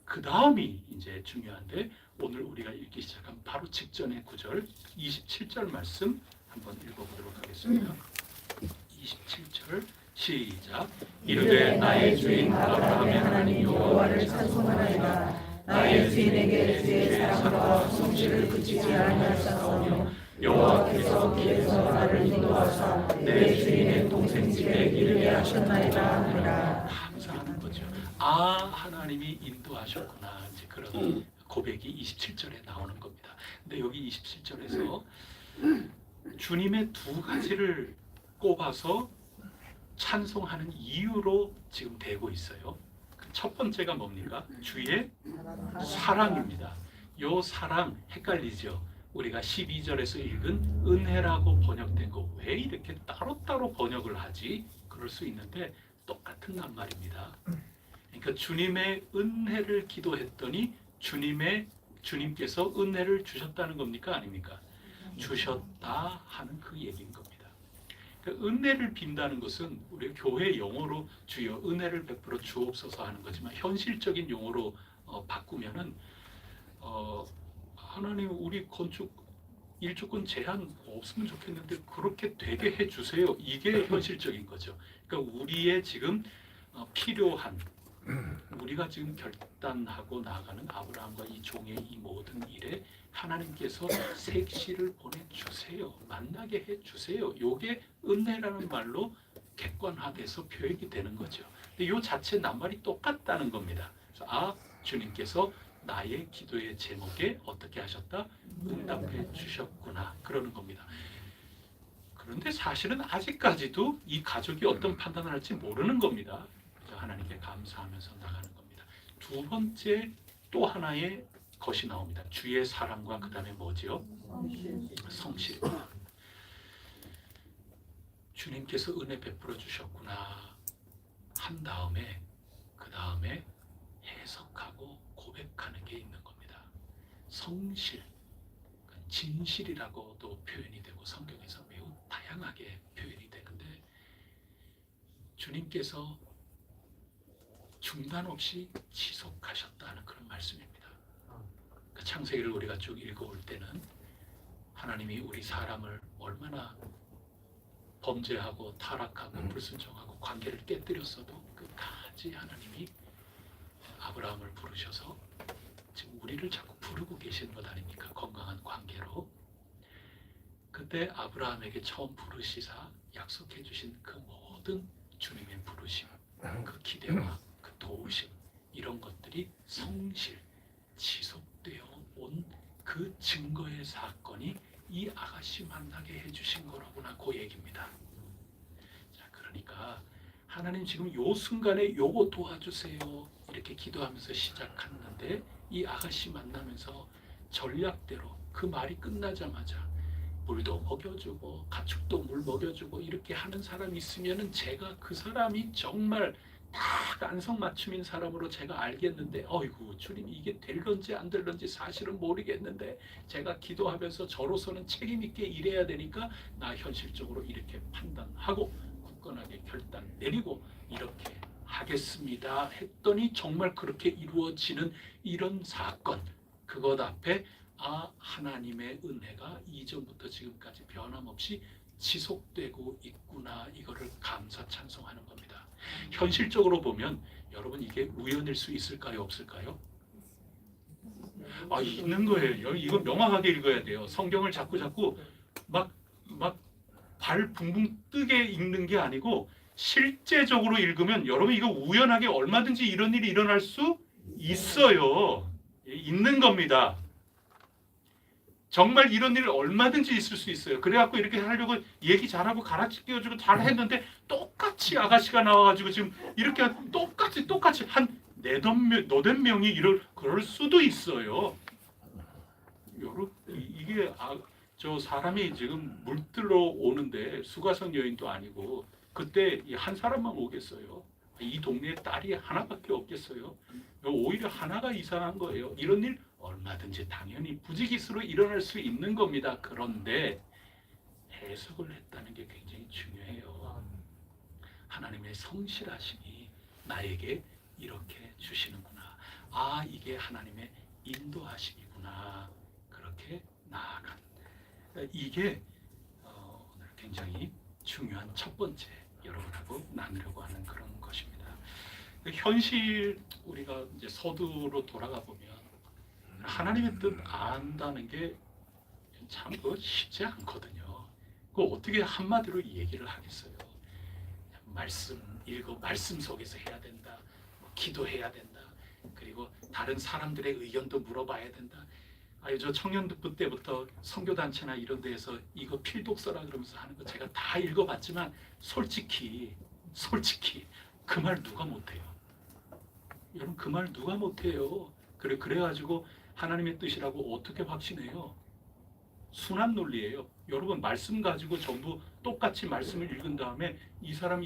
그 다음이 이제 중요한데 오늘 우리가 읽기 시작한 바로 직전의 구절 27절 말씀 한번 읽어보도록 하겠습니다. 27절 시작. 이르되 나의 주인 아브라함의 하나님 여호와를 찬송하나이다. 나의 주인에게 주의 사랑과 성실을 그치지 아니하셨사오며 여호와께서 길에서 나를 인도하사 내 주인의 동생 집에 이르게 하셨나이다 하니라. 감사하는 거죠. 아 하나님이 인도하셨구나. 이제 그런 고백이 27절에 나오는 겁니다. 근데 여기 27절에서 주님의 두 가지를 꼽아서 찬송하는 이유로 지금 되고 있어요. 첫 번째가 뭡니까? 주의 사랑입니다. 요 사랑 헷갈리죠? 우리가 12절에서 읽은 은혜라고 번역된 거 왜 이렇게 따로따로 번역을 하지? 그럴 수 있는데 똑같은 낱말입니다. 그러니까 주님의 은혜를 기도했더니 주님께서 은혜를 주셨다는 겁니까? 아닙니까? 주셨다 하는 그 얘기인 겁니다. 그러니까 은혜를 빈다는 것은 우리 교회 용어로 주여 은혜를 베풀어 주옵소서 하는 거지만 현실적인 용어로 바꾸면은 하나님 우리 건축 일조권 제한 없으면 좋겠는데 그렇게 되게 해주세요. 이게 현실적인 거죠. 그러니까 우리의 지금 필요한 우리가 지금 결단하고 나아가는 아브라함과 이 종의 이 모든 일에 하나님께서 색시를 보내주세요. 만나게 해주세요. 이게 은혜라는 말로 객관화돼서 표현이 되는 거죠. 근데 이 자체 낱말이 똑같다는 겁니다. 그래서 주님께서 나의 기도의 제목에 어떻게 하셨다? 응답해 주셨구나. 그러는 겁니다. 그런데 사실은 아직까지도 이 가족이 어떤 판단을 할지 모르는 겁니다. 그래서 하나님께 감사하면서 나가는 겁니다. 두 번째 또 하나의 것이 나옵니다. 주의 사랑과 그 다음에 뭐지요? 성실입니다. 주님께서 은혜 베풀어 주셨구나 한 다음에 그 다음에 해석하고 고백하는 게 있는 겁니다. 성실, 진실이라고도 표현이 되고 성경에서 매우 다양하게 표현이 되는데 주님께서 중단 없이 지속하셨다는 그런 말씀입니다. 그 창세기를 우리가 쭉 읽어올 때는 하나님이 우리 사람을 얼마나 범죄하고 타락하고 불순종하고 관계를 깨뜨렸어도 끝까지 하나님이 아브라함을 부르셔서 지금 우리를 자꾸 부르고 계시는 것 아닙니까? 건강한 관계로. 그때 아브라함에게 처음 부르시사 약속해 주신 그 모든 주님의 부르심, 그 기대와 그 도우심 이런 것들이 성실, 지속되어 온 그 증거의 사건이 이 아가씨 만나게 해주신 거라구나 그 얘기입니다. 자, 그러니까 하나님 지금 요 순간에 요거 도와주세요. 이렇게 기도하면서 시작했는데 이 아가씨 만나면서 전략대로 그 말이 끝나자마자 물도 먹여주고 가축도 물 먹여주고 이렇게 하는 사람이 있으면은 제가 그 사람이 정말 딱 안성맞춤인 사람으로 제가 알겠는데 어이구 주님 이게 될런지 안 될런지 사실은 모르겠는데 제가 기도하면서 저로서는 책임 있게 일해야 되니까 나 현실적으로 이렇게 판단하고 굳건하게 결단 내리고 이렇게 하겠습니다 했더니 정말 그렇게 이루어지는 이런 사건, 그것 앞에 하나님의 은혜가 이전부터 지금까지 변함없이 지속되고 있구나, 이거를 감사 찬송하는 겁니다. 현실적으로 보면 여러분 이게 우연일 수 있을까요, 없을까요? 있는 거예요. 이거 명확하게 읽어야 돼요. 성경을 자꾸 막 발 붕붕 뜨게 읽는 게 아니고 실제적으로 읽으면 여러분 이거 우연하게 얼마든지 이런 일이 일어날 수 있어요. 있는 겁니다. 정말 이런 일 얼마든지 있을 수 있어요. 그래갖고 이렇게 하려고 얘기 잘하고 가라치 끼워주고 잘 했는데 똑같이 아가씨가 나와가지고 지금 이렇게 똑같이 한 너댓 명이 그럴 수도 있어요. 이게 저 사람이 지금 물들러 오는데 수가성 여인도 아니고 그때 한 사람만 오겠어요. 이 동네에 딸이 하나밖에 없겠어요. 오히려 하나가 이상한 거예요. 이런 일 얼마든지 당연히 부지기수로 일어날 수 있는 겁니다. 그런데 해석을 했다는 게 굉장히 중요해요. 하나님의 성실하심이 나에게 이렇게 주시는구나. 이게 하나님의 인도하심이구나. 그렇게 나아간. 이게 오늘 굉장히 중요한 첫 번째 여러분하고 나누려고 하는 그런 것입니다. 현실 우리가 이제 서두로 돌아가 보면 하나님의 뜻 안다는 게 참 쉽지 않거든요. 그거 어떻게 한마디로 얘기를 하겠어요? 말씀 속에서 해야 된다. 기도해야 된다. 그리고 다른 사람들의 의견도 물어봐야 된다. 저 청년부 때부터 선교단체나 이런 데에서 이거 필독서라 그러면서 하는 거 제가 다 읽어봤지만 솔직히 그 말 누가 못해요? 여러분 그 말 누가 못해요? 그래가지고 하나님의 뜻이라고 어떻게 확신해요? 순환 논리예요. 여러분 말씀 가지고 전부 똑같이 말씀을 읽은 다음에 이 사람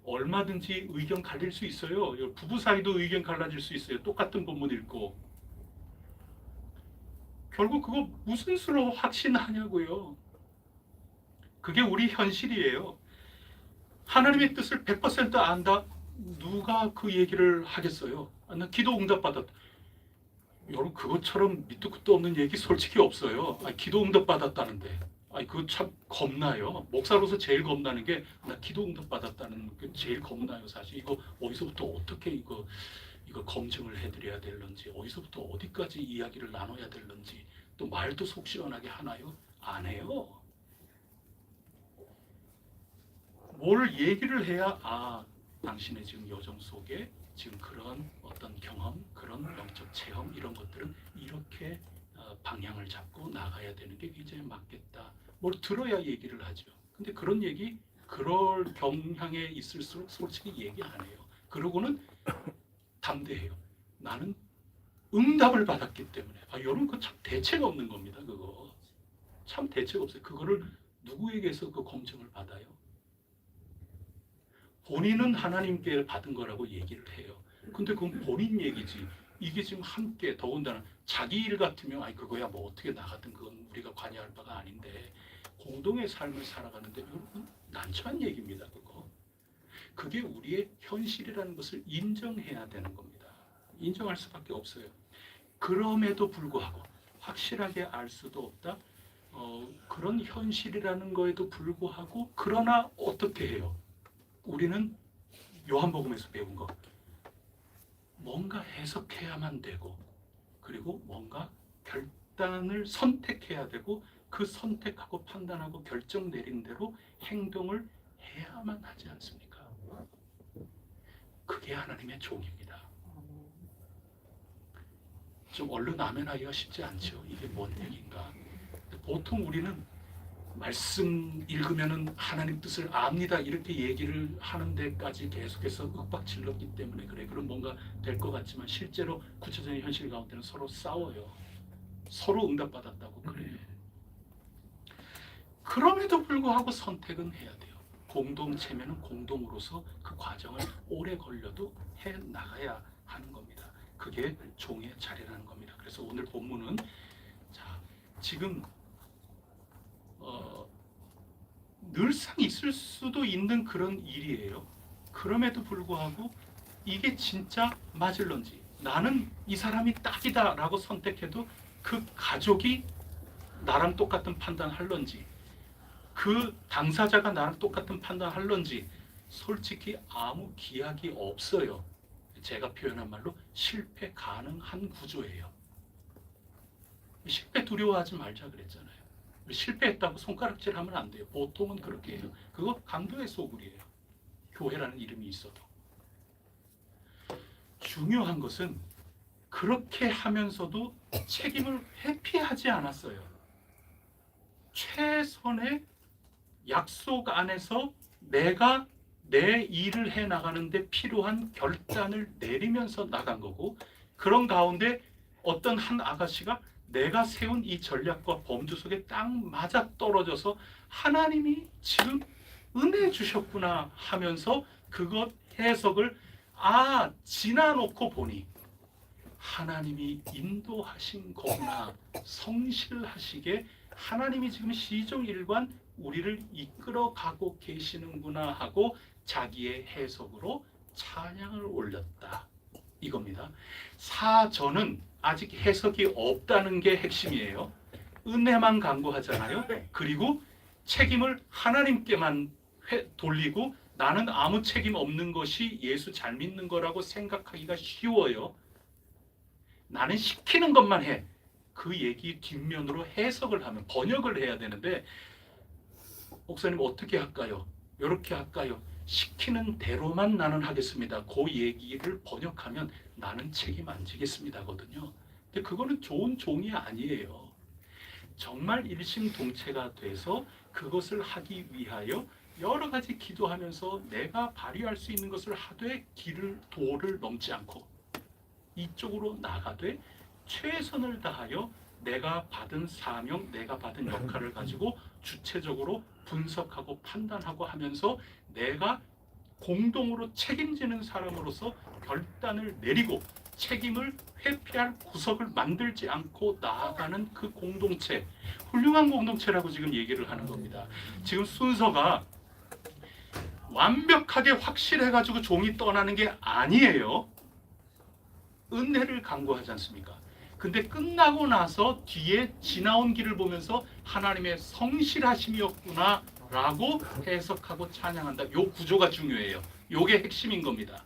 얼마든지 의견 갈릴 수 있어요. 부부 사이도 의견 갈라질 수 있어요. 똑같은 본문 읽고. 결국 그거 무슨 수로 확신하냐고요. 그게 우리 현실이에요. 하나님의 뜻을 100% 안다? 누가 그 얘기를 하겠어요? 나 기도 응답 받았다. 여러분 그것처럼 밑도 끝도 없는 얘기 솔직히 없어요. 기도 응답 받았다는데 그거 참 겁나요. 목사로서 제일 겁나는 게 나 기도 응답 받았다는 게 제일 겁나요. 사실 이거 어디서부터 어떻게 이거 검증을 해드려야 될런지, 어디서부터 어디까지 이야기를 나눠야 될런지, 또 말도 속 시원하게 하나요? 안 해요. 뭘 얘기를 해야 당신의 지금 여정 속에 지금 그런 어떤 경험, 그런 영적 체험 이런 것들은 이렇게 방향을 잡고 나가야 되는 게 굉장히 맞겠다. 뭘 들어야 얘기를 하죠. 근데 그런 얘기, 그럴 경향에 있을수록 솔직히 얘기 안 해요. 그러고는 담대해요. 나는 응답을 받았기 때문에. 여러분 그거 참 대책 없는 겁니다. 그거 참 대책 없어요. 그거를 누구에게서 그 검증을 받아요? 본인은 하나님께 받은 거라고 얘기를 해요. 근데 그건 본인 얘기지. 이게 지금 함께 더군다나 자기 일 같으면 그거야 뭐 어떻게 나가든 그건 우리가 관여할 바가 아닌데 공동의 삶을 살아가는데 여러분 난처한 얘기입니다. 그게 우리의 현실이라는 것을 인정해야 되는 겁니다. 인정할 수밖에 없어요. 그럼에도 불구하고 확실하게 알 수도 없다. 그런 현실이라는 거에도 불구하고 그러나 어떻게 해요? 우리는 요한복음에서 배운 거 뭔가 해석해야만 되고 그리고 뭔가 결단을 선택해야 되고 그 선택하고 판단하고 결정 내린 대로 행동을 해야만 하지 않습니까? 그게 하나님의 종입니다. 좀 얼른 아멘하기가 쉽지 않죠. 이게 뭔 얘기인가? 보통 우리는 말씀 읽으면은 하나님 뜻을 압니다 이렇게 얘기를 하는 데까지 계속해서 윽박질렀기 때문에 그래. 그럼 뭔가 될 것 같지만 실제로 구체적인 현실 가운데는 서로 싸워요. 서로 응답받았다고 그래. 그럼에도 불구하고 선택은 해야 돼요. 공동체면은 공동으로서 그 과정을 오래 걸려도 해 나가야 하는 겁니다. 그게 종의 자리라는 겁니다. 그래서 오늘 본문은 자 지금 늘상 있을 수도 있는 그런 일이에요. 그럼에도 불구하고 이게 진짜 맞을런지, 나는 이 사람이 딱이다 라고 선택해도 그 가족이 나랑 똑같은 판단할런지, 그 당사자가 나랑 똑같은 판단할런지 솔직히 아무 기약이 없어요. 제가 표현한 말로 실패 가능한 구조예요. 실패 두려워하지 말자 그랬잖아요. 실패했다고 손가락질하면 안 돼요. 보통은 그렇게 해요. 그거 강도의 소굴이에요. 교회라는 이름이 있어도. 중요한 것은 그렇게 하면서도 책임을 회피하지 않았어요. 최선의 약속 안에서 내가 내 일을 해 나가는데 필요한 결단을 내리면서 나간 거고, 그런 가운데 어떤 한 아가씨가 내가 세운 이 전략과 범주 속에 딱 맞아 떨어져서 하나님이 지금 은혜 주셨구나 하면서 그것 해석을 지나놓고 보니 하나님이 인도하신 거구나, 성실하시게 하나님이 지금 시종일관 우리를 이끌어가고 계시는구나 하고 자기의 해석으로 찬양을 올렸다 이겁니다. 사전은 아직 해석이 없다는 게 핵심이에요. 은혜만 강구하잖아요. 그리고 책임을 하나님께만 돌리고 나는 아무 책임 없는 것이 예수 잘 믿는 거라고 생각하기가 쉬워요. 나는 시키는 것만 해. 그 얘기 뒷면으로 해석을 하면, 번역을 해야 되는데, 목사님 어떻게 할까요? 이렇게 할까요? 시키는 대로만 나는 하겠습니다. 그 얘기를 번역하면 나는 책임 안 지겠습니다거든요. 근데 그거는 좋은 종이 아니에요. 정말 일심동체가 돼서 그것을 하기 위하여 여러 가지 기도하면서 내가 발휘할 수 있는 것을 하되 도를 넘지 않고 이쪽으로 나가되 최선을 다하여 내가 받은 사명, 내가 받은 역할을 가지고 주체적으로 분석하고 판단하고 하면서 내가 공동으로 책임지는 사람으로서 결단을 내리고 책임을 회피할 구석을 만들지 않고 나아가는 그 공동체, 훌륭한 공동체라고 지금 얘기를 하는 겁니다. 지금 순서가 완벽하게 확실해가지고 종이 떠나는 게 아니에요. 은혜를 강구하지 않습니까? 근데 끝나고 나서 뒤에 지나온 길을 보면서 하나님의 성실하심이었구나 라고 해석하고 찬양한다. 요 구조가 중요해요. 요게 핵심인 겁니다.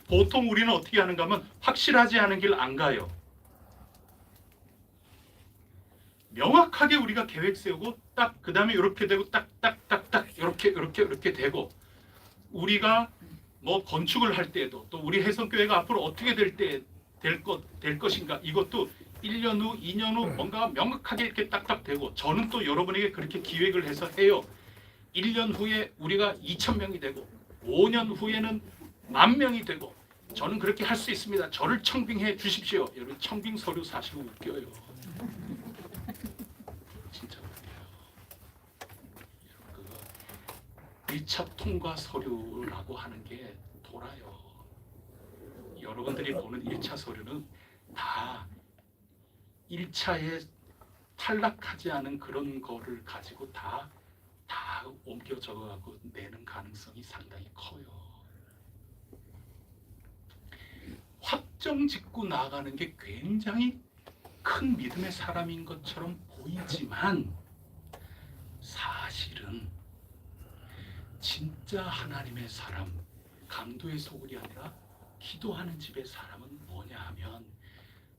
보통 우리는 어떻게 하는가 하면 확실하지 않은 길 안 가요. 명확하게 우리가 계획 세우고 딱 그 다음에 이렇게 되고 딱딱딱딱 이렇게 되고, 우리가 뭐 건축을 할 때에도 또 우리 해성교회가 앞으로 어떻게 될 것인가, 이것도 1년 후, 2년 후 뭔가 명확하게 이렇게 딱딱 되고, 저는 또 여러분에게 그렇게 기획을 해서 해요. 1년 후에 우리가 2,000명이 되고 5년 후에는 10,000명이 되고, 저는 그렇게 할 수 있습니다. 저를 청빙해 주십시오. 여러분 청빙 서류 사실 웃겨요. 진짜 웃겨요. 그거 1차 통과 서류라고 하는 게 돌아요. 여러분들이 보는 1차 서류는 다 1차에 탈락하지 않은 그런 거를 가지고 다 옮겨 적어갖고 내는 가능성이 상당히 커요. 확정 짓고 나가는 게 굉장히 큰 믿음의 사람인 것처럼 보이지만 사실은 진짜 하나님의 사람, 강도의 소굴이 아니라 기도하는 집의 사람은 뭐냐 하면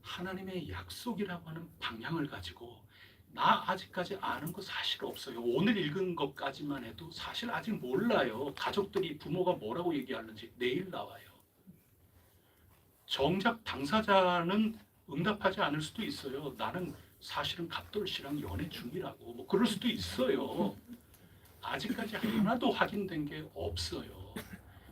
하나님의 약속이라고 하는 방향을 가지고, 나 아직까지 아는 거 사실 없어요. 오늘 읽은 것까지만 해도 사실 아직 몰라요. 가족들이, 부모가 뭐라고 얘기하는지 내일 나와요. 정작 당사자는 응답하지 않을 수도 있어요. 나는 사실은 갑돌 씨랑 연애 중이라고 뭐 그럴 수도 있어요. 아직까지 하나도 확인된 게 없어요.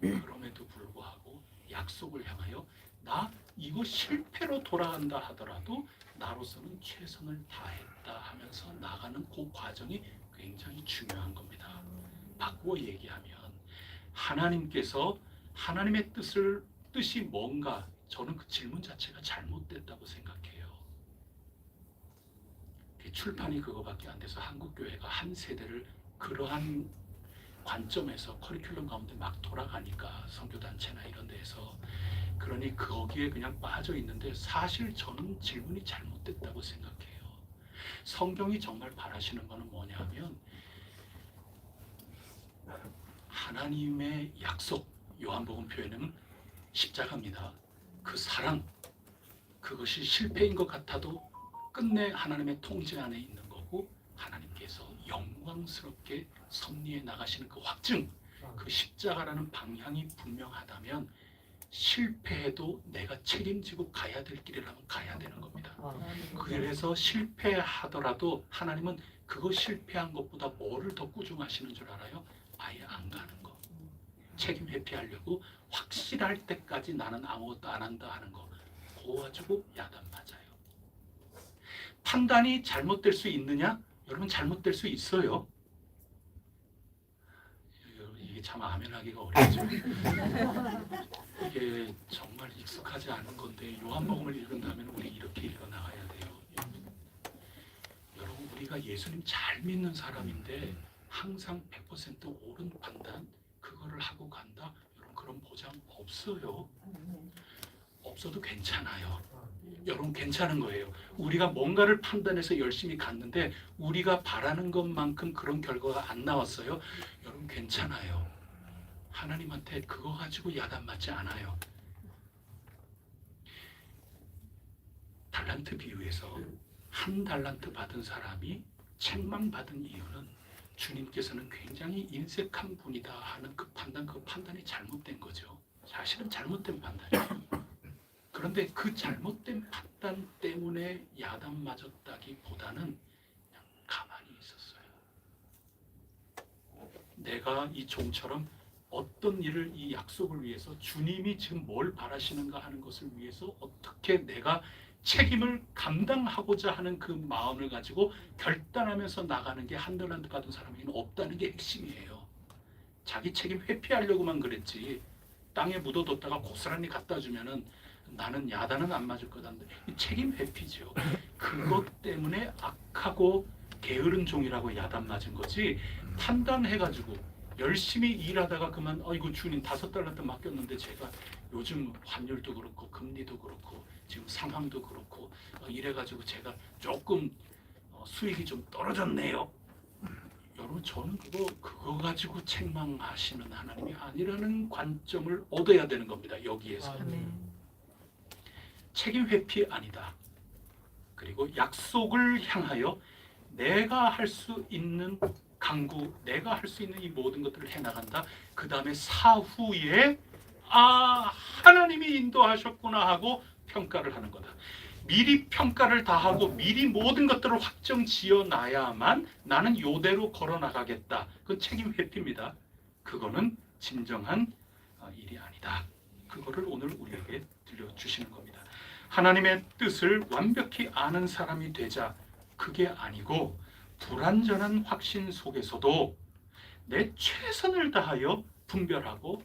그럼에도 불구하고 약속을 향하여 나 이거 실패로 돌아간다 하더라도 나로서는 최선을 다했다 하면서 나가는 그 과정이 굉장히 중요한 겁니다. 바꾸어 얘기하면 하나님께서 하나님의 뜻이 뭔가, 저는 그 질문 자체가 잘못됐다고 생각해요. 출판이 그거밖에 안 돼서 한국교회가 한 세대를 그러한 관점에서 커리큘럼 가운데 막 돌아가니까 선교단체나 이런 데에서, 그러니 거기에 그냥 빠져 있는데 사실 저는 질문이 잘못됐다고 생각해요. 성경이 정말 바라시는 것은 뭐냐면 하나님의 약속, 요한복음 표현은 십자가입니다. 그 사랑, 그것이 실패인 것 같아도 끝내 하나님의 통제 안에 있는 거고, 하나님께서 영광스럽게 섭리해 나가시는 그 확증, 그 십자가라는 방향이 분명하다면 실패해도 내가 책임지고 가야 될 길이라면 가야 되는 겁니다. 그래서 실패하더라도 하나님은 그거 실패한 것보다 뭐를 더 꾸중하시는 줄 알아요? 아예 안 가는 거. 책임 회피하려고 확실할 때까지 나는 아무것도 안 한다 하는 거, 그거 가지고 야단 맞아요. 판단이 잘못될 수 있느냐? 여러분, 잘못될 수 있어요. 이게 참 아멘하기가 어렵죠. 이게 정말 익숙하지 않은 건데 요한복음을 읽은 다음에 우리 이렇게 읽어 나가야 돼요. 여러분, 우리가 예수님 잘 믿는 사람인데 항상 100% 옳은 판단 그거를 하고 간다? 여러분, 그런 보장 없어요. 없어도 괜찮아요. 여러분, 괜찮은 거예요. 우리가 뭔가를 판단해서 열심히 갔는데 우리가 바라는 것만큼 그런 결과가 안 나왔어요. 여러분, 괜찮아요. 하나님한테 그거 가지고 야단 맞지 않아요. 달란트 비유에서 한 달란트 받은 사람이 책망받은 이유는 주님께서는 굉장히 인색한 분이다 하는 그 판단이 잘못된 거죠. 사실은 잘못된 판단이에요. 그런데 그 잘못된 판단 때문에 야단 맞았다기보다는 그냥 가만히 있었어요. 내가 이 종처럼 어떤 일을, 이 약속을 위해서 주님이 지금 뭘 바라시는가 하는 것을 위해서 어떻게 내가 책임을 감당하고자 하는 그 마음을 가지고 결단하면서 나가는 게 한 달란트 받은 사람에게는 없다는 게 핵심이에요. 자기 책임 회피하려고만 그랬지, 땅에 묻어뒀다가 고스란히 갖다 주면은 나는 야단은 안 맞을 거다. 책임 회피죠. 그것 때문에 악하고 게으른 종이라고 야단 맞은 거지, 판단해가지고 열심히 일하다가 그만 아이고 주님 5달란트 맡겼는데 제가 요즘 환율도 그렇고 금리도 그렇고 지금 상황도 그렇고 이래가지고 제가 조금 수익이 좀 떨어졌네요. 여러분, 저는 그거 가지고 책망하시는 하나님이 아니라는 관점을 얻어야 되는 겁니다. 여기에서 책임 회피 아니다. 그리고 약속을 향하여 내가 할 수 있는 강구, 내가 할 수 있는 이 모든 것들을 해나간다. 그 다음에 사후에 하나님이 인도하셨구나 하고 평가를 하는 거다. 미리 평가를 다 하고 미리 모든 것들을 확정 지어놔야만 나는 요대로 걸어나가겠다. 그건 책임 회피입니다. 그거는 진정한 일이 아니다. 그거를 오늘 우리에게 들려주시는 겁니다. 하나님의 뜻을 완벽히 아는 사람이 되자, 그게 아니고 불완전한 확신 속에서도 내 최선을 다하여 분별하고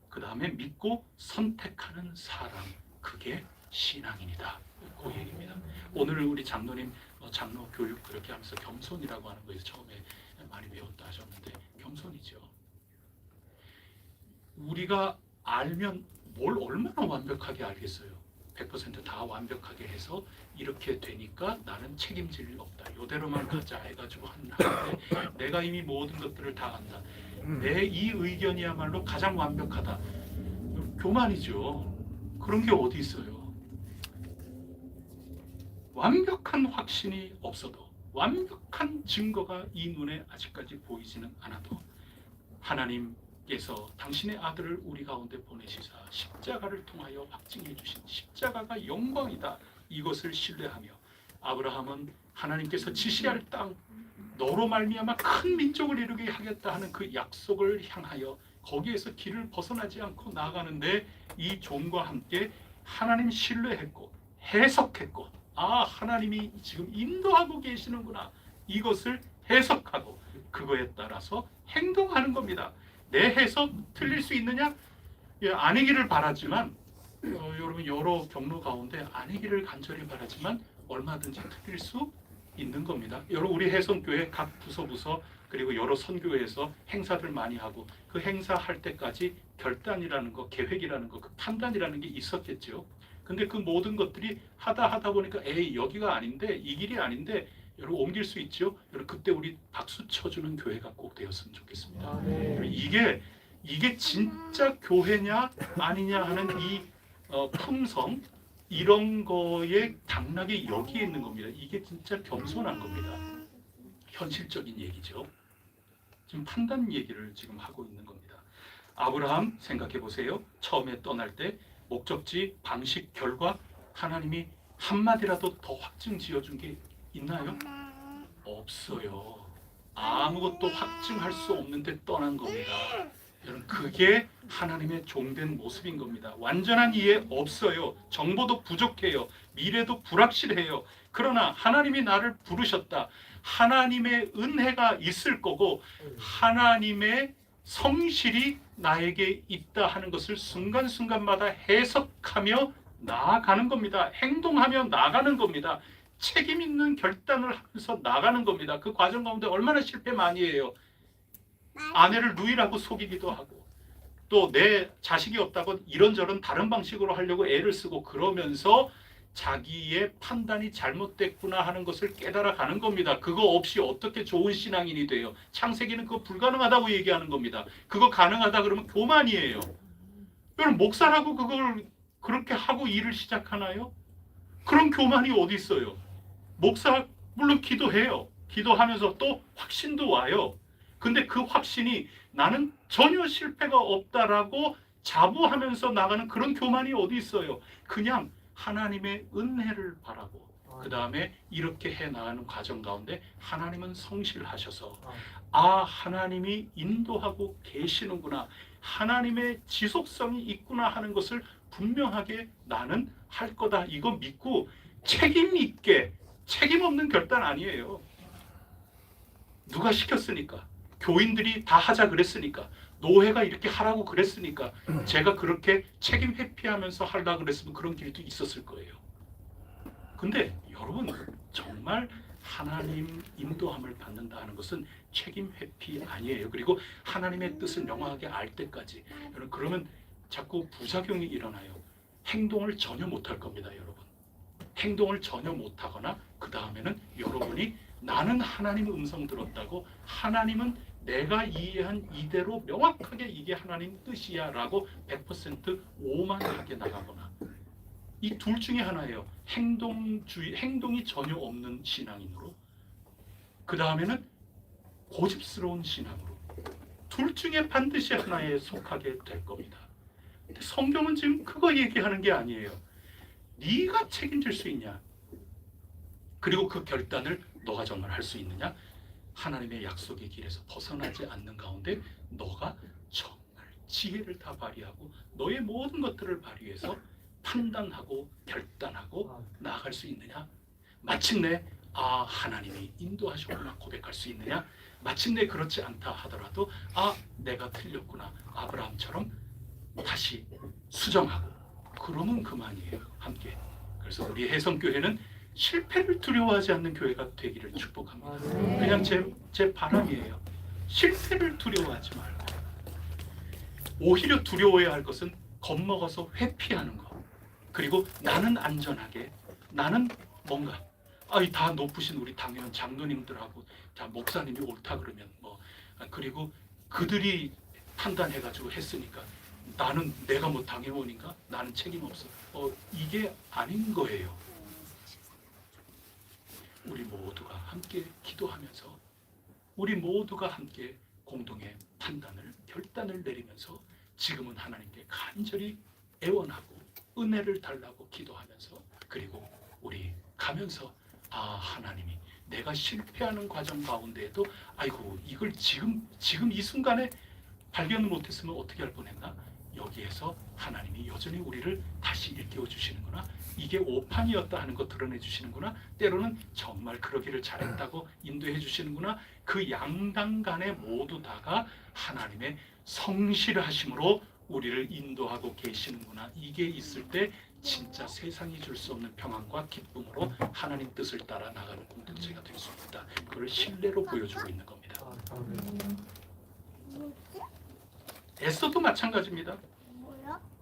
그 다음에 믿고 선택하는 사람, 그게 신앙인이다. 그 얘기입니다. 오늘 우리 장로님 장로 교육 그렇게 하면서 겸손이라고 하는 거에서 처음에 많이 배웠다 하셨는데, 겸손이죠. 우리가 알면 뭘 얼마나 완벽하게 알겠어요. 100% 다 완벽하게 해서 이렇게 되니까 나는 책임질 일 없다. 이대로만 가자 해가지고 하는데 내가 이미 모든 것들을 다 안다. 내 이 의견이야말로 가장 완벽하다. 교만이죠. 그런 게 어디 있어요. 완벽한 확신이 없어도, 완벽한 증거가 이 눈에 아직까지 보이지는 않아도 하나님께서 당신의 아들을 우리 가운데 보내시사 십자가를 통하여 확증해 주신 십자가가 영광이다. 이것을 신뢰하며 아브라함은 하나님께서 지시할 땅 너로 말미암아 큰 민족을 이루게 하겠다 하는 그 약속을 향하여 거기에서 길을 벗어나지 않고 나아가는데 이 종과 함께 하나님 신뢰했고 해석했고 하나님이 지금 인도하고 계시는구나 이것을 해석하고 그거에 따라서 행동하는 겁니다. 내 해석 틀릴 수 있느냐? 아니기를 바라지만 여러분 여러 경로 가운데 아니기를 간절히 바라지만 얼마든지 틀릴 수 있는 겁니다. 여러분 우리 해성교회 각 부서 그리고 여러 선교회에서 행사들 많이 하고 그 행사할 때까지 결단이라는 거, 계획이라는 거, 그 판단이라는 게 있었겠죠. 근데 그 모든 것들이 하다 보니까 여기가 아닌데 이 길이 아닌데 여러분 옮길 수 있죠. 여러분 그때 우리 박수 쳐주는 교회가 꼭 되었으면 좋겠습니다. 이게 진짜 교회냐 아니냐 하는 이 품성 이런 거의 당락이 여기에 있는 겁니다. 이게 진짜 겸손한 겁니다. 현실적인 얘기죠. 지금 판단 얘기를 지금 하고 있는 겁니다. 아브라함 생각해 보세요. 처음에 떠날 때 목적지, 방식, 결과 하나님이 한마디라도 더 확증 지어준 게 있나요? 없어요. 아무것도 확증할 수 없는데 떠난 겁니다. 여러분 그게 하나님의 종된 모습인 겁니다. 완전한 이해 없어요. 정보도 부족해요. 미래도 불확실해요. 그러나 하나님이 나를 부르셨다. 하나님의 은혜가 있을 거고 하나님의 성실이 나에게 있다 하는 것을 순간순간마다 해석하며 나아가는 겁니다. 행동하며 나아가는 겁니다. 책임 있는 결단을 하면서 나가는 겁니다. 그 과정 가운데 얼마나 실패 많이 해요. 아내를 누이라고 속이기도 하고 또 내 자식이 없다고 이런저런 다른 방식으로 하려고 애를 쓰고 그러면서 자기의 판단이 잘못됐구나 하는 것을 깨달아가는 겁니다. 그거 없이 어떻게 좋은 신앙인이 돼요? 창세기는 그거 불가능하다고 얘기하는 겁니다. 그거 가능하다 그러면 교만이에요. 여러분 목사라고 그걸 그렇게 하고 일을 시작하나요? 그런 교만이 어디 있어요? 목사 물론 기도해요. 기도하면서 또 확신도 와요. 근데 그 확신이 나는 전혀 실패가 없다라고 자부하면서 나가는 그런 교만이 어디 있어요? 그냥 하나님의 은혜를 바라고 그 다음에 이렇게 해나가는 과정 가운데 하나님은 성실하셔서 하나님이 인도하고 계시는구나 하나님의 지속성이 있구나 하는 것을 분명하게 나는 할 거다 이거 믿고 책임 있게 책임 없는 결단 아니에요. 누가 시켰으니까 교인들이 다 하자 그랬으니까 노회가 이렇게 하라고 그랬으니까 제가 그렇게 책임 회피하면서 하려고 그랬으면 그런 길도 있었을 거예요. 근데 여러분 정말 하나님 인도함을 받는다 하는 것은 책임 회피 아니에요. 그리고 하나님의 뜻을 명확하게 알 때까지 여러분 그러면 자꾸 부작용이 일어나요. 행동을 전혀 못할 겁니다. 여러분 행동을 전혀 못하거나 그 다음에는 여러분이 나는 하나님의 음성 들었다고 하나님은 내가 이해한 이대로 명확하게 이게 하나님 뜻이야 라고 100% 오만하게 나가거나 이 둘 중에 하나예요. 행동이 전혀 없는 신앙인으로 그 다음에는 고집스러운 신앙으로 둘 중에 반드시 하나에 속하게 될 겁니다. 근데 성경은 지금 그거 얘기하는 게 아니에요. 네가 책임질 수 있냐 그리고 그 결단을 너가 정말 할 수 있느냐 하나님의 약속의 길에서 벗어나지 않는 가운데 너가 정말 지혜를 다 발휘하고 너의 모든 것들을 발휘해서 판단하고 결단하고 나아갈 수 있느냐 마침내 하나님이 인도하셨구나 고백할 수 있느냐 마침내 그렇지 않다 하더라도 내가 틀렸구나 아브라함처럼 다시 수정하고 그러면 그만이에요. 함께 그래서 우리 해성교회는 실패를 두려워하지 않는 교회가 되기를 축복합니다. 그냥 제 바람이에요. 실패를 두려워하지 말고 오히려 두려워해야 할 것은 겁먹어서 회피하는 거 그리고 나는 안전하게 나는 뭔가 다 높으신 우리 당연 장로님들하고 자 목사님이 옳다 그러면 그리고 그들이 판단해가지고 했으니까 나는 내가 당해보니까 나는 책임 없어 이게 아닌 거예요. 우리 모두가 함께 기도하면서 우리 모두가 함께 공동의 판단을 결단을 내리면서 지금은 하나님께 간절히 애원하고 은혜를 달라고 기도하면서 그리고 우리 가면서 아, 하나님이 내가 실패하는 과정 가운데에도 아이고 이걸 지금 이 순간에 발견을 못했으면 어떻게 할 뻔했나? 여기에서 하나님이 여전히 우리를 다시 일깨워 주시는구나. 이게 오판이었다 하는 거 드러내 주시는구나. 때로는 정말 그러기를 잘했다고 인도해 주시는구나. 그 양당 간에 모두 다가 하나님의 성실하심으로 우리를 인도하고 계시는구나. 이게 있을 때 진짜 세상이 줄 수 없는 평안과 기쁨으로 하나님 뜻을 따라 나가는 공동체가 될 수 있다. 그걸 신뢰로 보여주고 있는 겁니다. 에스더도 마찬가지입니다.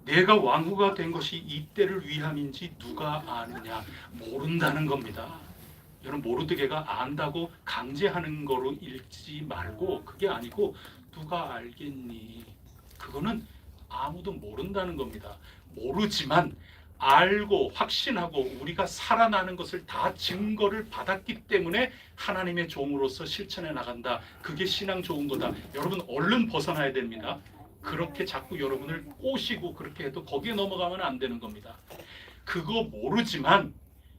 내가 왕후가 된 것이 이때를 위함인지 누가 아느냐, 모른다는 겁니다. 여러분, 모르드게가 안다고 강제하는 거로 읽지 말고, 그게 아니고 누가 알겠니? 그거는 아무도 모른다는 겁니다. 모르지만 알고 확신하고 우리가 살아나는 것을 다 증거를 받았기 때문에 하나님의 종으로서 실천해 나간다. 그게 신앙 좋은 거다. 여러분, 얼른 벗어나야 됩니다. 그렇게 자꾸 여러분을 꼬시고 그렇게 해도 거기에 넘어가면 안 되는 겁니다. 그거 모르지만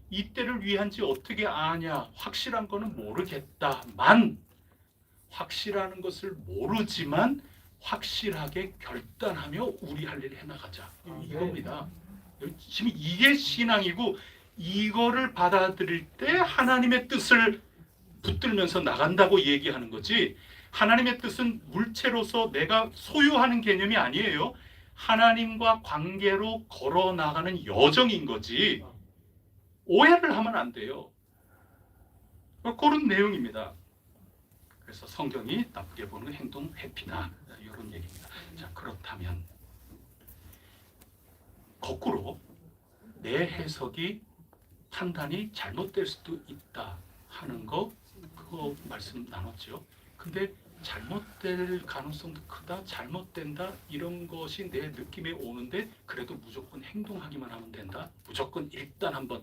이때를 위한지 어떻게 아냐? 확실한 거는 모르겠다만, 확실하는 것을 모르지만 확실하게 결단하며 우리 할 일 해나가자. 이겁니다. 지금 이게 신앙이고, 이거를 받아들일 때 하나님의 뜻을 붙들면서 나간다고 얘기하는 거지, 하나님의 뜻은 물체로서 내가 소유하는 개념이 아니에요. 하나님과 관계로 걸어 나가는 여정인 거지, 오해를 하면 안 돼요. 그런 내용입니다. 그래서 성경이 나쁘게 보는 행동 회피다, 이런 얘기입니다. 자, 그렇다면 거꾸로 내 해석이 판단이 잘못될 수도 있다 하는 거, 그거 말씀 나눴죠. 근데 잘못될 가능성도 크다, 잘못된다, 이런 것이 내 느낌에 오는데 그래도 무조건 행동하기만 하면 된다, 무조건 일단 한번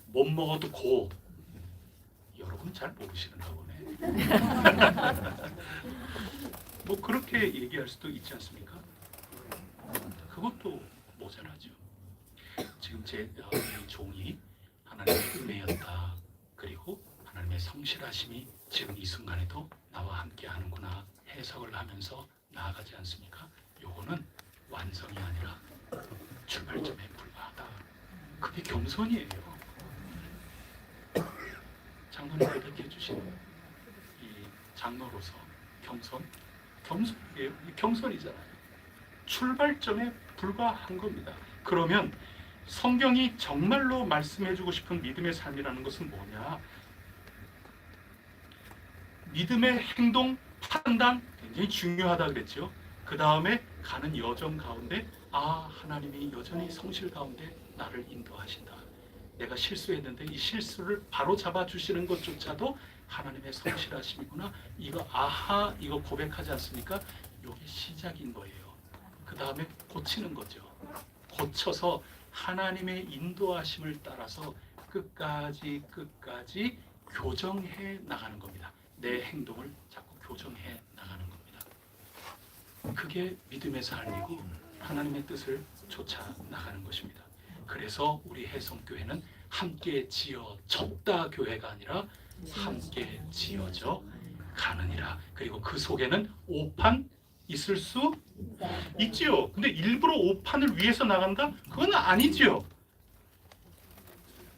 못 먹어도 고. 여러분 잘 모르시는가 보네. 뭐 그렇게 얘기할 수도 있지 않습니까? 그것도 모자라죠. 지금 제 종이 하나님의 은혜였다, 그리고 하나님의 성실하심이 지금 이 순간에도 나와 함께 하는구나 해석을 하면서 나아가지 않습니까? 요거는 완성이 아니라 출발점에 불과하다. 그게 겸손이에요. 장로님 고백해 주신 이 장로로서 겸손이에요. 겸손이잖아요. 출발점에 불과한 겁니다. 그러면 성경이 정말로 말씀해주고 싶은 믿음의 삶이라는 것은 뭐냐? 믿음의 행동, 판단 굉장히 중요하다 그랬죠. 그 다음에 가는 여정 가운데 하나님이 여전히 성실 가운데 나를 인도하신다. 내가 실수했는데 이 실수를 바로 잡아주시는 것조차도 하나님의 성실하심이구나. 이거 고백하지 않습니까? 이게 시작인 거예요. 그 다음에 고치는 거죠. 고쳐서 하나님의 인도하심을 따라서 끝까지 교정해 나가는 겁니다. 내 행동을 자꾸 교정해 나가는 겁니다. 그게 믿음의 삶이고 하나님의 뜻을 쫓아 나가는 것입니다. 그래서 우리 해성교회는 함께 지어졌다 교회가 아니라 함께 지어져 가느니라. 그리고 그 속에는 오판 있을 수 있지요. 근데 일부러 오판을 위해서 나간다? 그건 아니지요.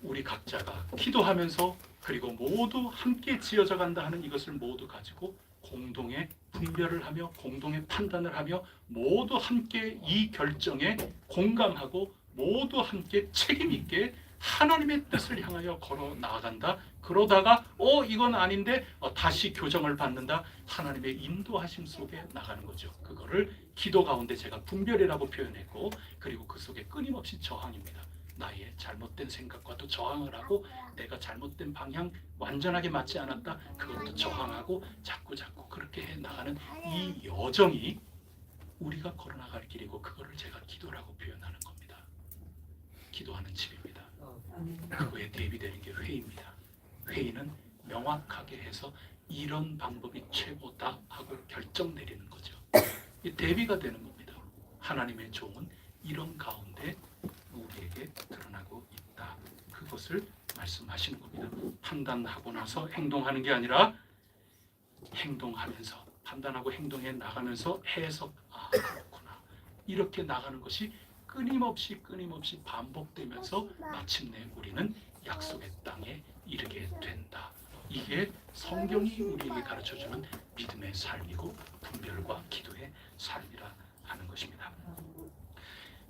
우리 각자가 기도하면서 그리고 모두 함께 지어져 간다 하는 이것을 모두 가지고 공동의 분별을 하며 공동의 판단을 하며 모두 함께 이 결정에 공감하고 모두 함께 책임 있게 하나님의 뜻을 향하여 걸어 나아간다. 그러다가 이건 아닌데 다시 교정을 받는다. 하나님의 인도하심 속에 나가는 거죠. 그거를 기도 가운데 제가 분별이라고 표현했고, 그리고 그 속에 끊임없이 저항입니다. 나의 잘못된 생각과도 저항을 하고, 내가 잘못된 방향 완전하게 맞지 않았다, 그것도 저항하고 자꾸 그렇게 해 나가는 이 여정이 우리가 걸어나갈 길이고, 그거를 제가 기도라고 표현하는 겁니다. 기도하는 집입니다. 그거에 대비되는 게 회의입니다. 회의는 명확하게 해서 이런 방법이 최고다 하고 결정 내리는 거죠. 이 대비가 되는 겁니다. 하나님의 종은 이런 가운데 우리에게 드러나고 있다. 그것을 말씀 말씀하시는 겁니다. 판단하고 나서 행동하는 게 아니라 행동하면서, 판단하고 행동해 나가면서 해석, 아 그렇구나, 이렇게 나가는 것이 끊임없이 반복되면서 마침내 우리는 약속의 땅에 이르게 된다. 이게 성경이 우리에게 가르쳐주는 믿음의 삶이고 분별과 기도의 삶이라 하는 것입니다.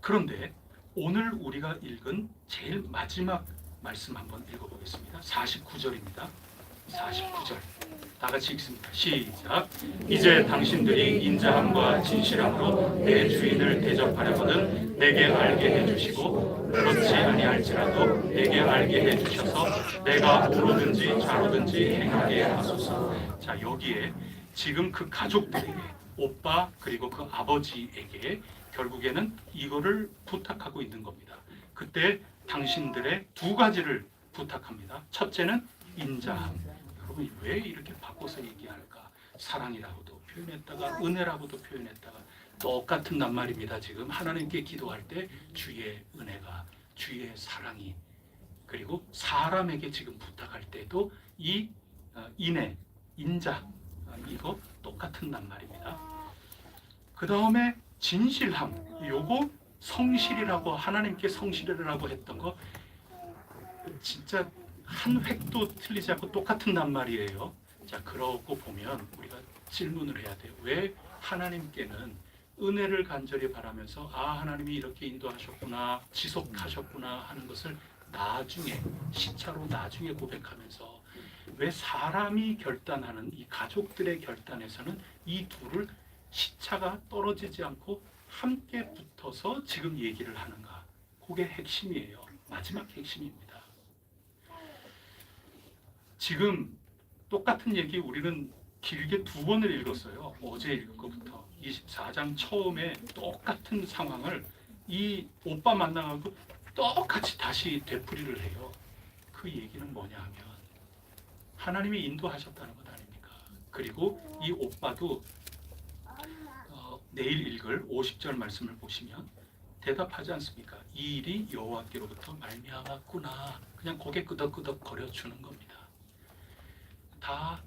그런데 오늘 우리가 읽은 제일 마지막 말씀 한번 읽어보겠습니다. 49절입니다. 49절 다 같이 읽습니다. 시작. 이제 당신들이 인자함과 진실함으로 내 주인을 대접하려거든 내게 알게 해주시고, 그렇지 아니할지라도 내게 알게 해주셔서 내가 옳으든지 좌로든지 행하게 하소서. 자, 여기에 지금 그 가족들에게, 오빠 그리고 그 아버지에게 결국에는 이거를 부탁하고 있는 겁니다. 그때 당신들의 두 가지를 부탁합니다. 첫째는 인자함. 여러분 왜 이렇게 바꿔서 얘기할까? 사랑이라고도 표현했다가 은혜라고도 표현했다가 똑같은 낱말입니다. 지금 하나님께 기도할 때 주의 은혜가, 주의 사랑이, 그리고 사람에게 지금 부탁할 때도 이 인애, 인자, 이거 똑같은 낱말입니다. 그 다음에 진실함, 요거 성실이라고, 하나님께 성실이라고 했던 거 진짜 한 획도 틀리지 않고 똑같은 낱말이에요. 자, 그러고 보면 우리가 질문을 해야 돼요. 왜 하나님께는 은혜를 간절히 바라면서 아 하나님이 이렇게 인도하셨구나, 지속하셨구나 하는 것을 나중에, 시차로 나중에 고백하면서 왜 사람이 결단하는 이 가족들의 결단에서는 이 둘을 시차가 떨어지지 않고 함께 붙어서 지금 얘기를 하는가? 그게 핵심이에요. 마지막 핵심입니다. 지금 똑같은 얘기 우리는 길게 두 번을 읽었어요. 어제 읽은 것부터 24장 처음에 똑같은 상황을 이 오빠 만나고 똑같이 다시 되풀이를 해요. 그 얘기는 뭐냐 하면 하나님이 인도하셨다는 것 아닙니까? 그리고 이 오빠도 내일 읽을 50절 말씀을 보시면 대답하지 않습니까? 이 일이 여호와께로부터 말미암았구나. 그냥 고개 끄덕끄덕 거려주는 겁니다. 다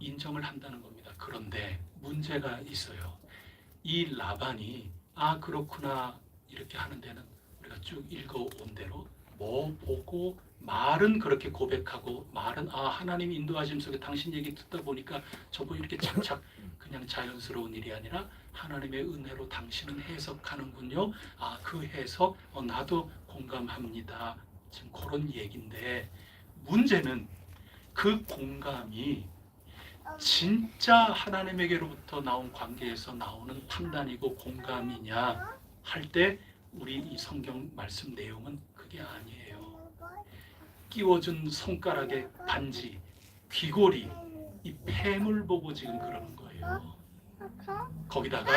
인정을 한다는 겁니다. 그런데 문제가 있어요. 이 라반이 아 그렇구나 이렇게 하는 데는 우리가 쭉 읽어온 대로 뭐 보고 말은 그렇게 고백하고 말은 아 하나님 인도하심 속에 당신 얘기 듣다 보니까 저거 이렇게 착착 그냥 자연스러운 일이 아니라 하나님의 은혜로 당신은 해석하는군요. 아 그 해석 나도 공감합니다. 지금 그런 얘기인데 문제는 그 공감이 진짜 하나님에게로부터 나온 관계에서 나오는 판단이고 공감이냐 할 때 우리 이 성경 말씀 내용은 그게 아니에요. 끼워준 손가락에 반지, 귀걸이, 이 폐물 보고 지금 그러는 거예요. 거기다가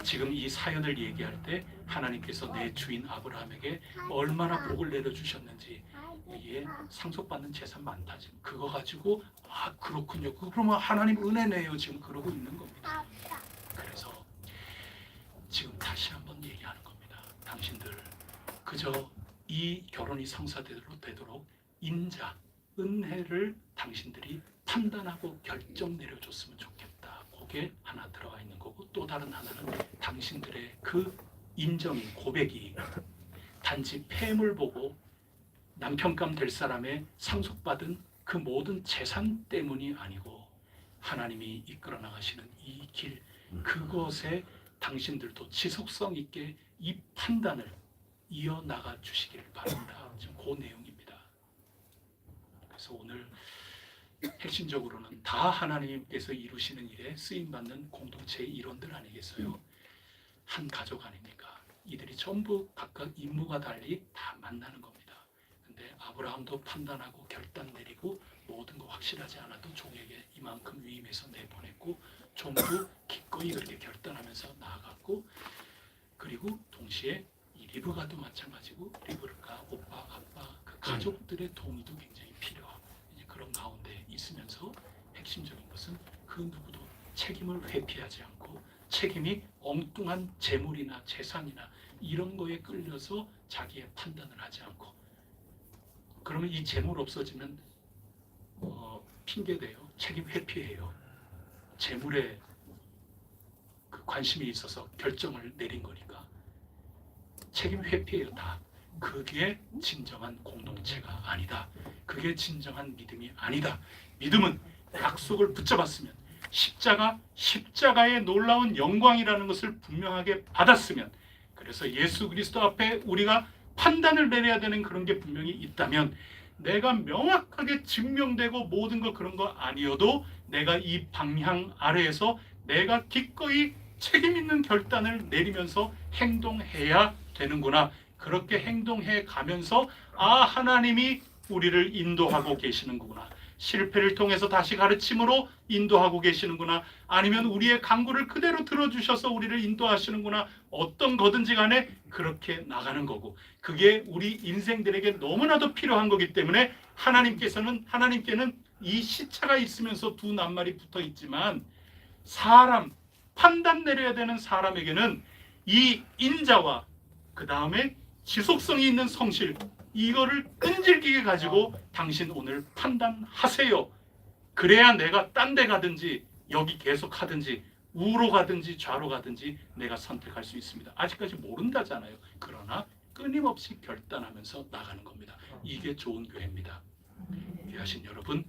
지금 이 사연을 얘기할 때 하나님께서 내 주인 아브라함에게 얼마나 복을 내려주셨는지, 이게 상속받는 재산 많다 지금 그거 가지고 아 그렇군요. 그러면 하나님 은혜네요 지금 그러고 있는 겁니다. 그래서 지금 다시 한번 얘기하는 겁니다. 당신들 그저 이 결혼이 성사되도록 인자, 은혜를 당신들이 판단하고 결정 내려줬으면 좋겠다. 그게 하나 들어가 있는 거고 또 다른 하나는 당신들의 그 인정이, 고백이 단지 폐물 보고 남편감 될 사람의 상속받은 그 모든 재산 때문이 아니고 하나님이 이끌어 나가시는 이 길, 그것에 당신들도 지속성 있게 이 판단을 이어나가 주시길 바랍니다. 지금 그 내용입니다. 그래서 오늘 핵심적으로는 다 하나님께서 이루시는 일에 쓰임받는 공동체의 일원들 아니겠어요? 한 가족 아닙니까? 이들이 전부 각각 임무가 달리 다 만나는 겁니다. 근데 아브라함도 판단하고 결단 내리고 모든 거 확실하지 않아도 종에게 이만큼 위임해서 내보냈고 종도 기꺼이 그렇게 결단하면서 나아갔고 그리고 동시에 이 리브가도 마찬가지고 리브가 오빠, 아빠 그 가족들의 동의도 굉장히 필요하고 이제 그런 가운데 있으면서 핵심적인 것은 그 누구도 책임을 회피하지 않고 책임이 엉뚱한 재물이나 재산이나 이런 거에 끌려서 자기의 판단을 하지 않고 그런 여러분 이 재물 없어지면 핑계대요. 책임 회피해요. 재물에 그 관심이 있어서 결정을 내린 거니까 책임 회피해요. 다. 그게 진정한 공동체가 아니다. 그게 진정한 믿음이 아니다. 믿음은 약속을 붙잡았으면 십자가의 놀라운 영광이라는 것을 분명하게 받았으면, 그래서 예수 그리스도 앞에 우리가 판단을 내려야 되는 그런 게 분명히 있다면, 내가 명확하게 증명되고 모든 거 그런 거 아니어도 내가 이 방향 아래에서 내가 기꺼이 책임 있는 결단을 내리면서 행동해야 되는구나. 그렇게 행동해 가면서 하나님이 우리를 인도하고 계시는구나. 실패를 통해서 다시 가르침으로 인도하고 계시는구나. 아니면 우리의 간구를 그대로 들어주셔서 우리를 인도하시는구나. 어떤 거든지 간에 그렇게 나가는 거고, 그게 우리 인생들에게 너무나도 필요한 거기 때문에 하나님께는 이 시차가 있으면서 두 낱말이 붙어 있지만, 판단 내려야 되는 사람에게는 이 인자와 그 다음에 지속성이 있는 성실, 이거를 끈질기게 가지고 당신 오늘 판단하세요. 그래야 내가 딴 데 가든지 여기 계속 하든지 우로 가든지 좌로 가든지 내가 선택할 수 있습니다. 아직까지 모른다잖아요. 그러나 끊임없이 결단하면서 나가는 겁니다. 이게 좋은 교회입니다. 귀하신 여러분,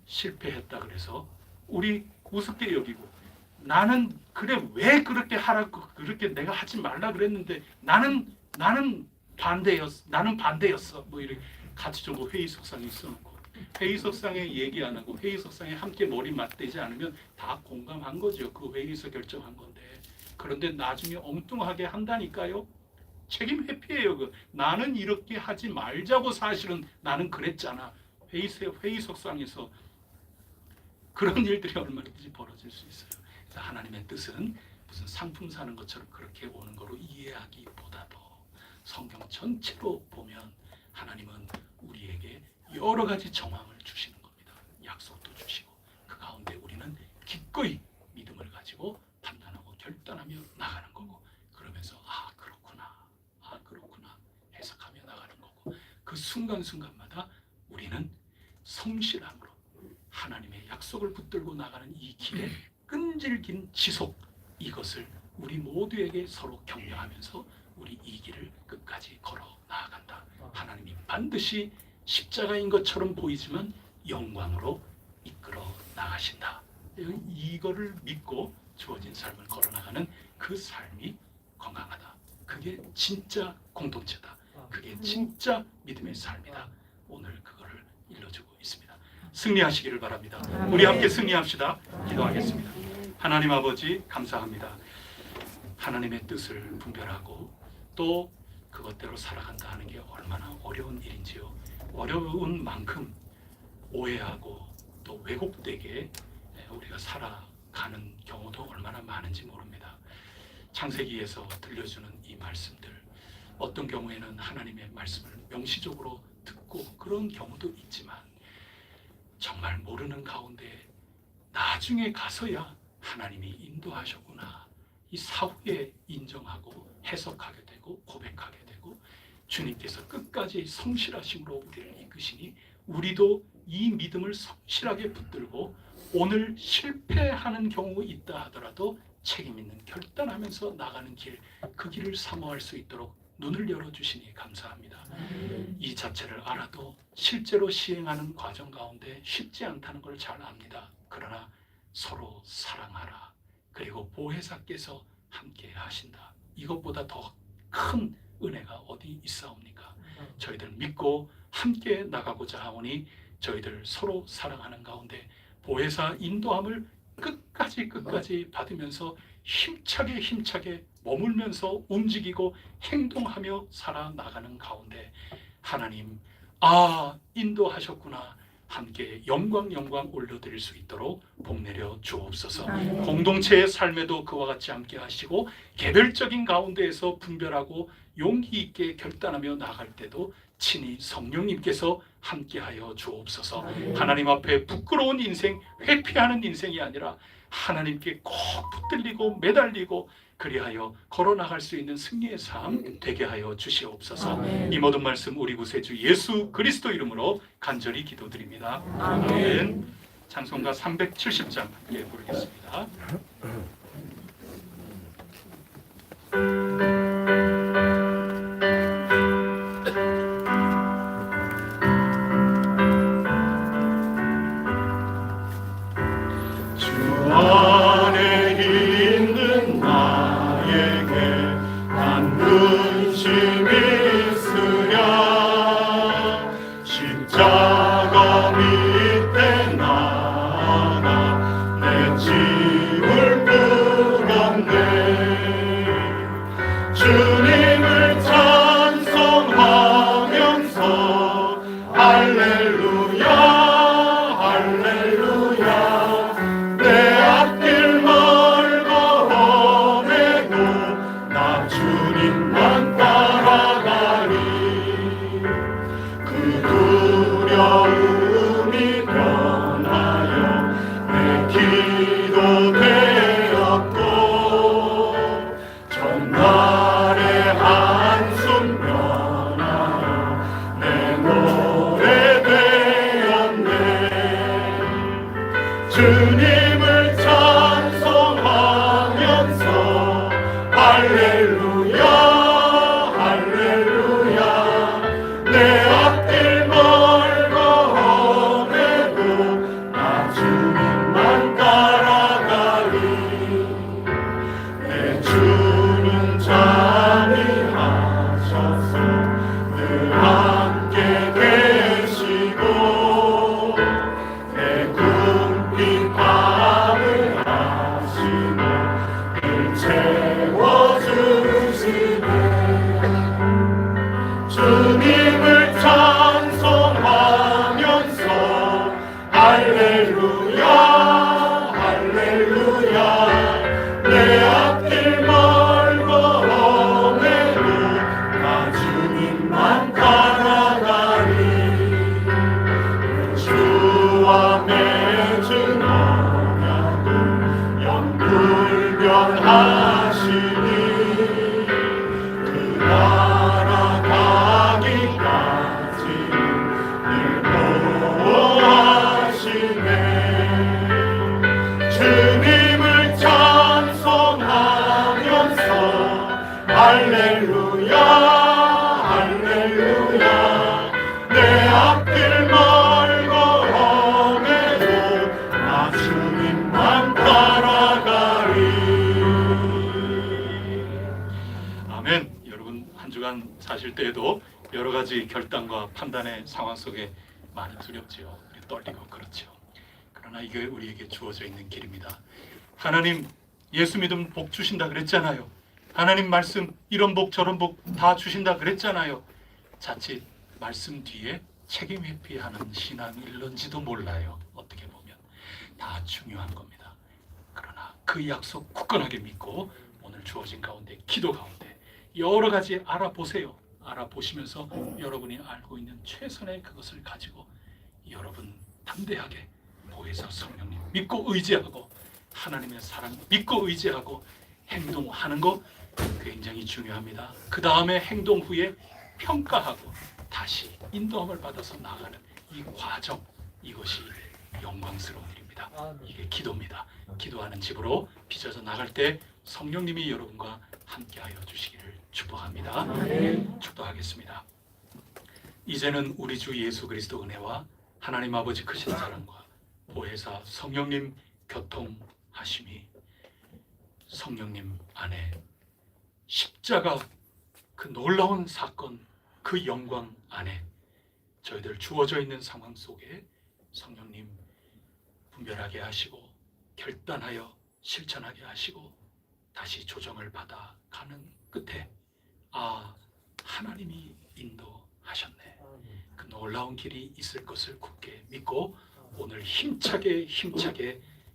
실패했다 그래서 우리 우습게 여기고, 나는 그래 왜 그렇게 하라고, 그렇게 내가 하지 말라 그랬는데 나는 반대였어. 뭐 이렇게 같이 좀 회의석상에 있어놓고 회의석상에 얘기 안 하고 회의석상에 함께 머리 맞대지 않으면 다 공감한 거죠. 그 회의에서 결정한 건데. 그런데 나중에 엉뚱하게 한다니까요. 책임 회피예요. 나는 이렇게 하지 말자고 사실은 나는 그랬잖아. 회의석상에서 그런 일들이 얼마든지 벌어질 수 있어요. 그래서 하나님의 뜻은 무슨 상품 사는 것처럼 그렇게 오는 거로 이해하기보다도 성경 전체로 보면 하나님은 우리에게 여러 가지 정황을 주시는 겁니다. 약속도 주시고, 그 가운데 우리는 기꺼이 믿음을 가지고 판단하고 결단하며 나가는 거고, 그러면서 그렇구나 해석하며 나가는 거고, 그 순간순간마다 우리는 성실함으로 하나님의 약속을 붙들고 나가는 이 길의 끈질긴 지속, 이것을 우리 모두에게 서로 격려하면서 우리 이 길을 끝까지 걸어 나아간다. 하나님이 반드시 십자가인 것처럼 보이지만 영광으로 이끌어 나가신다. 이거를 믿고 주어진 삶을 걸어 나가는 그 삶이 건강하다. 그게 진짜 공동체다. 그게 진짜 믿음의 삶이다. 오늘 그거를 일러주고 있습니다. 승리하시기를 바랍니다. 우리 함께 승리합시다. 기도하겠습니다. 하나님 아버지, 감사합니다. 하나님의 뜻을 분별하고 또 그것대로 살아간다 하는 게 얼마나 어려운 일인지요. 어려운 만큼 오해하고 또 왜곡되게 우리가 살아가는 경우도 얼마나 많은지 모릅니다. 창세기에서 들려주는 이 말씀들, 어떤 경우에는 하나님의 말씀을 명시적으로 듣고 그런 경우도 있지만, 정말 모르는 가운데 나중에 가서야 하나님이 인도하셨구나, 이 사후에 인정하고 해석하게 되고 고백하게 되고, 주님께서 끝까지 성실하심으로 우리를 이끄시니 우리도 이 믿음을 성실하게 붙들고 오늘 실패하는 경우 있다 하더라도 책임 있는 결단하면서 나가는 길, 그 길을 사모할 수 있도록 눈을 열어주시니 감사합니다. 이 자체를 알아도 실제로 시행하는 과정 가운데 쉽지 않다는 걸 잘 압니다. 그러나 서로 사랑하라, 그리고 보혜사께서 함께 하신다, 이것보다 더 큰 은혜가 어디 있사옵니까? 저희들 믿고 함께 나가고자 하오니 저희들 서로 사랑하는 가운데 보혜사 인도함을 끝까지 받으면서 힘차게 머물면서 움직이고 행동하며 살아나가는 가운데 하나님, 인도하셨구나, 함께 영광 올려드릴 수 있도록 복내려 주옵소서. 공동체의 삶에도 그와 같이 함께 하시고, 개별적인 가운데에서 분별하고 용기 있게 결단하며 나갈 때도 친히 성령님께서 함께하여 주옵소서. 하나님 앞에 부끄러운 인생, 회피하는 인생이 아니라 하나님께 꼭 붙들리고 매달리고 그리하여 걸어나갈 수 있는 승리의 삶 되게 하여 주시옵소서. 아멘. 이 모든 말씀 우리 구세주 예수 그리스도 이름으로 간절히 기도드립니다. 아멘. 찬송가 370장 함께 부르겠습니다. 주 안에 있는 나에게 난 근심이 있으랴 십자가 밑에 나아가 내 짐을 뿌렸네 주님을 찬송하면서 할렐루야 할렐루야 내 앞길 멀고 험해도 나 주님만 따라가리 그 두려움이 변하여 내 기도 되었고 전날의 한숨 변하여 내 노래 되었네 주님을 찬송하면서 할렐루야 할렐루야 내 앞길 멀고 험해도 나 주님만 따라가리 내 주는 자비하셔서 늘 함께 계시고 내 굶긴 밥을 하시고 늘 채워주시네 주님을 찬송하면서 할렐루야 할렐루야 내 앞길 멀고 험해도 나 주님만 따라가리 주와 맺은 언약을 영불변하시니 그 나라 가기까지는 늘 보호하시네 주님을 찬송하면서 할렐루야 할렐루야 내 앞길 멀고 험해도 나 주님만 따라가리 아멘. 여러분 한 주간 사실 때에도 여러 가지 결단과 판단의 상황 속에 많이 두렵지요. 떨리고 그렇죠. 그러나 이게 우리에게 주어져 있는 길입니다. 하나님 예수 믿으면 복 주신다 그랬잖아요. 하나님 말씀 이런 복 저런 복 다 주신다 그랬잖아요. 자칫 말씀 뒤에 책임 회피하는 신앙일런지도 몰라요. 어떻게 보면 다 중요한 겁니다. 그러나 그 약속 굳건하게 믿고 오늘 주어진 가운데 기도 가운데 여러 가지 알아보세요. 알아보시면서 여러분이 알고 있는 최선의 그것을 가지고 여러분 담대하게 보혜사 성령님 믿고 의지하고 하나님의 사랑 믿고 의지하고 행동하는 거 굉장히 중요합니다. 그 다음에 행동 후에 평가하고 다시 인도함을 받아서 나가는 이 과정 이것이 영광스러운 일입니다. 이게 기도입니다. 기도하는 집으로 빚어져 나갈 때 성령님이 여러분과 함께하여 주시기를 축복합니다. 축복하겠습니다. 이제는 우리 주 예수 그리스도 은혜와 하나님 아버지 크신 사랑과 보혜사 성령님 교통하심이 성령님 안에 십자가 그 놀라운 사건 그 영광 안에 저희들 주어져 있는 상황 속에 성령님 분별하게 하시고 결단하여 실천하게 하시고 다시 조정을 받아 가는 끝에 하나님이 인도하셨네. 그 놀라운 길이 있을 것을 굳게 믿고 오늘 힘차게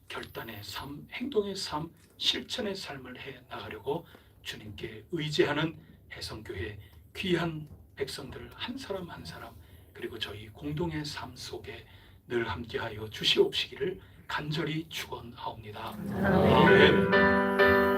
결단의 삶, 행동의 삶, 실천의 삶을 해 나가려고 주님께 의지하는 혜성교회 귀한 백성들 한 사람 한 사람 그리고 저희 공동의 삶 속에 늘 함께하여 주시옵시기를 간절히 축원하옵니다. 아멘.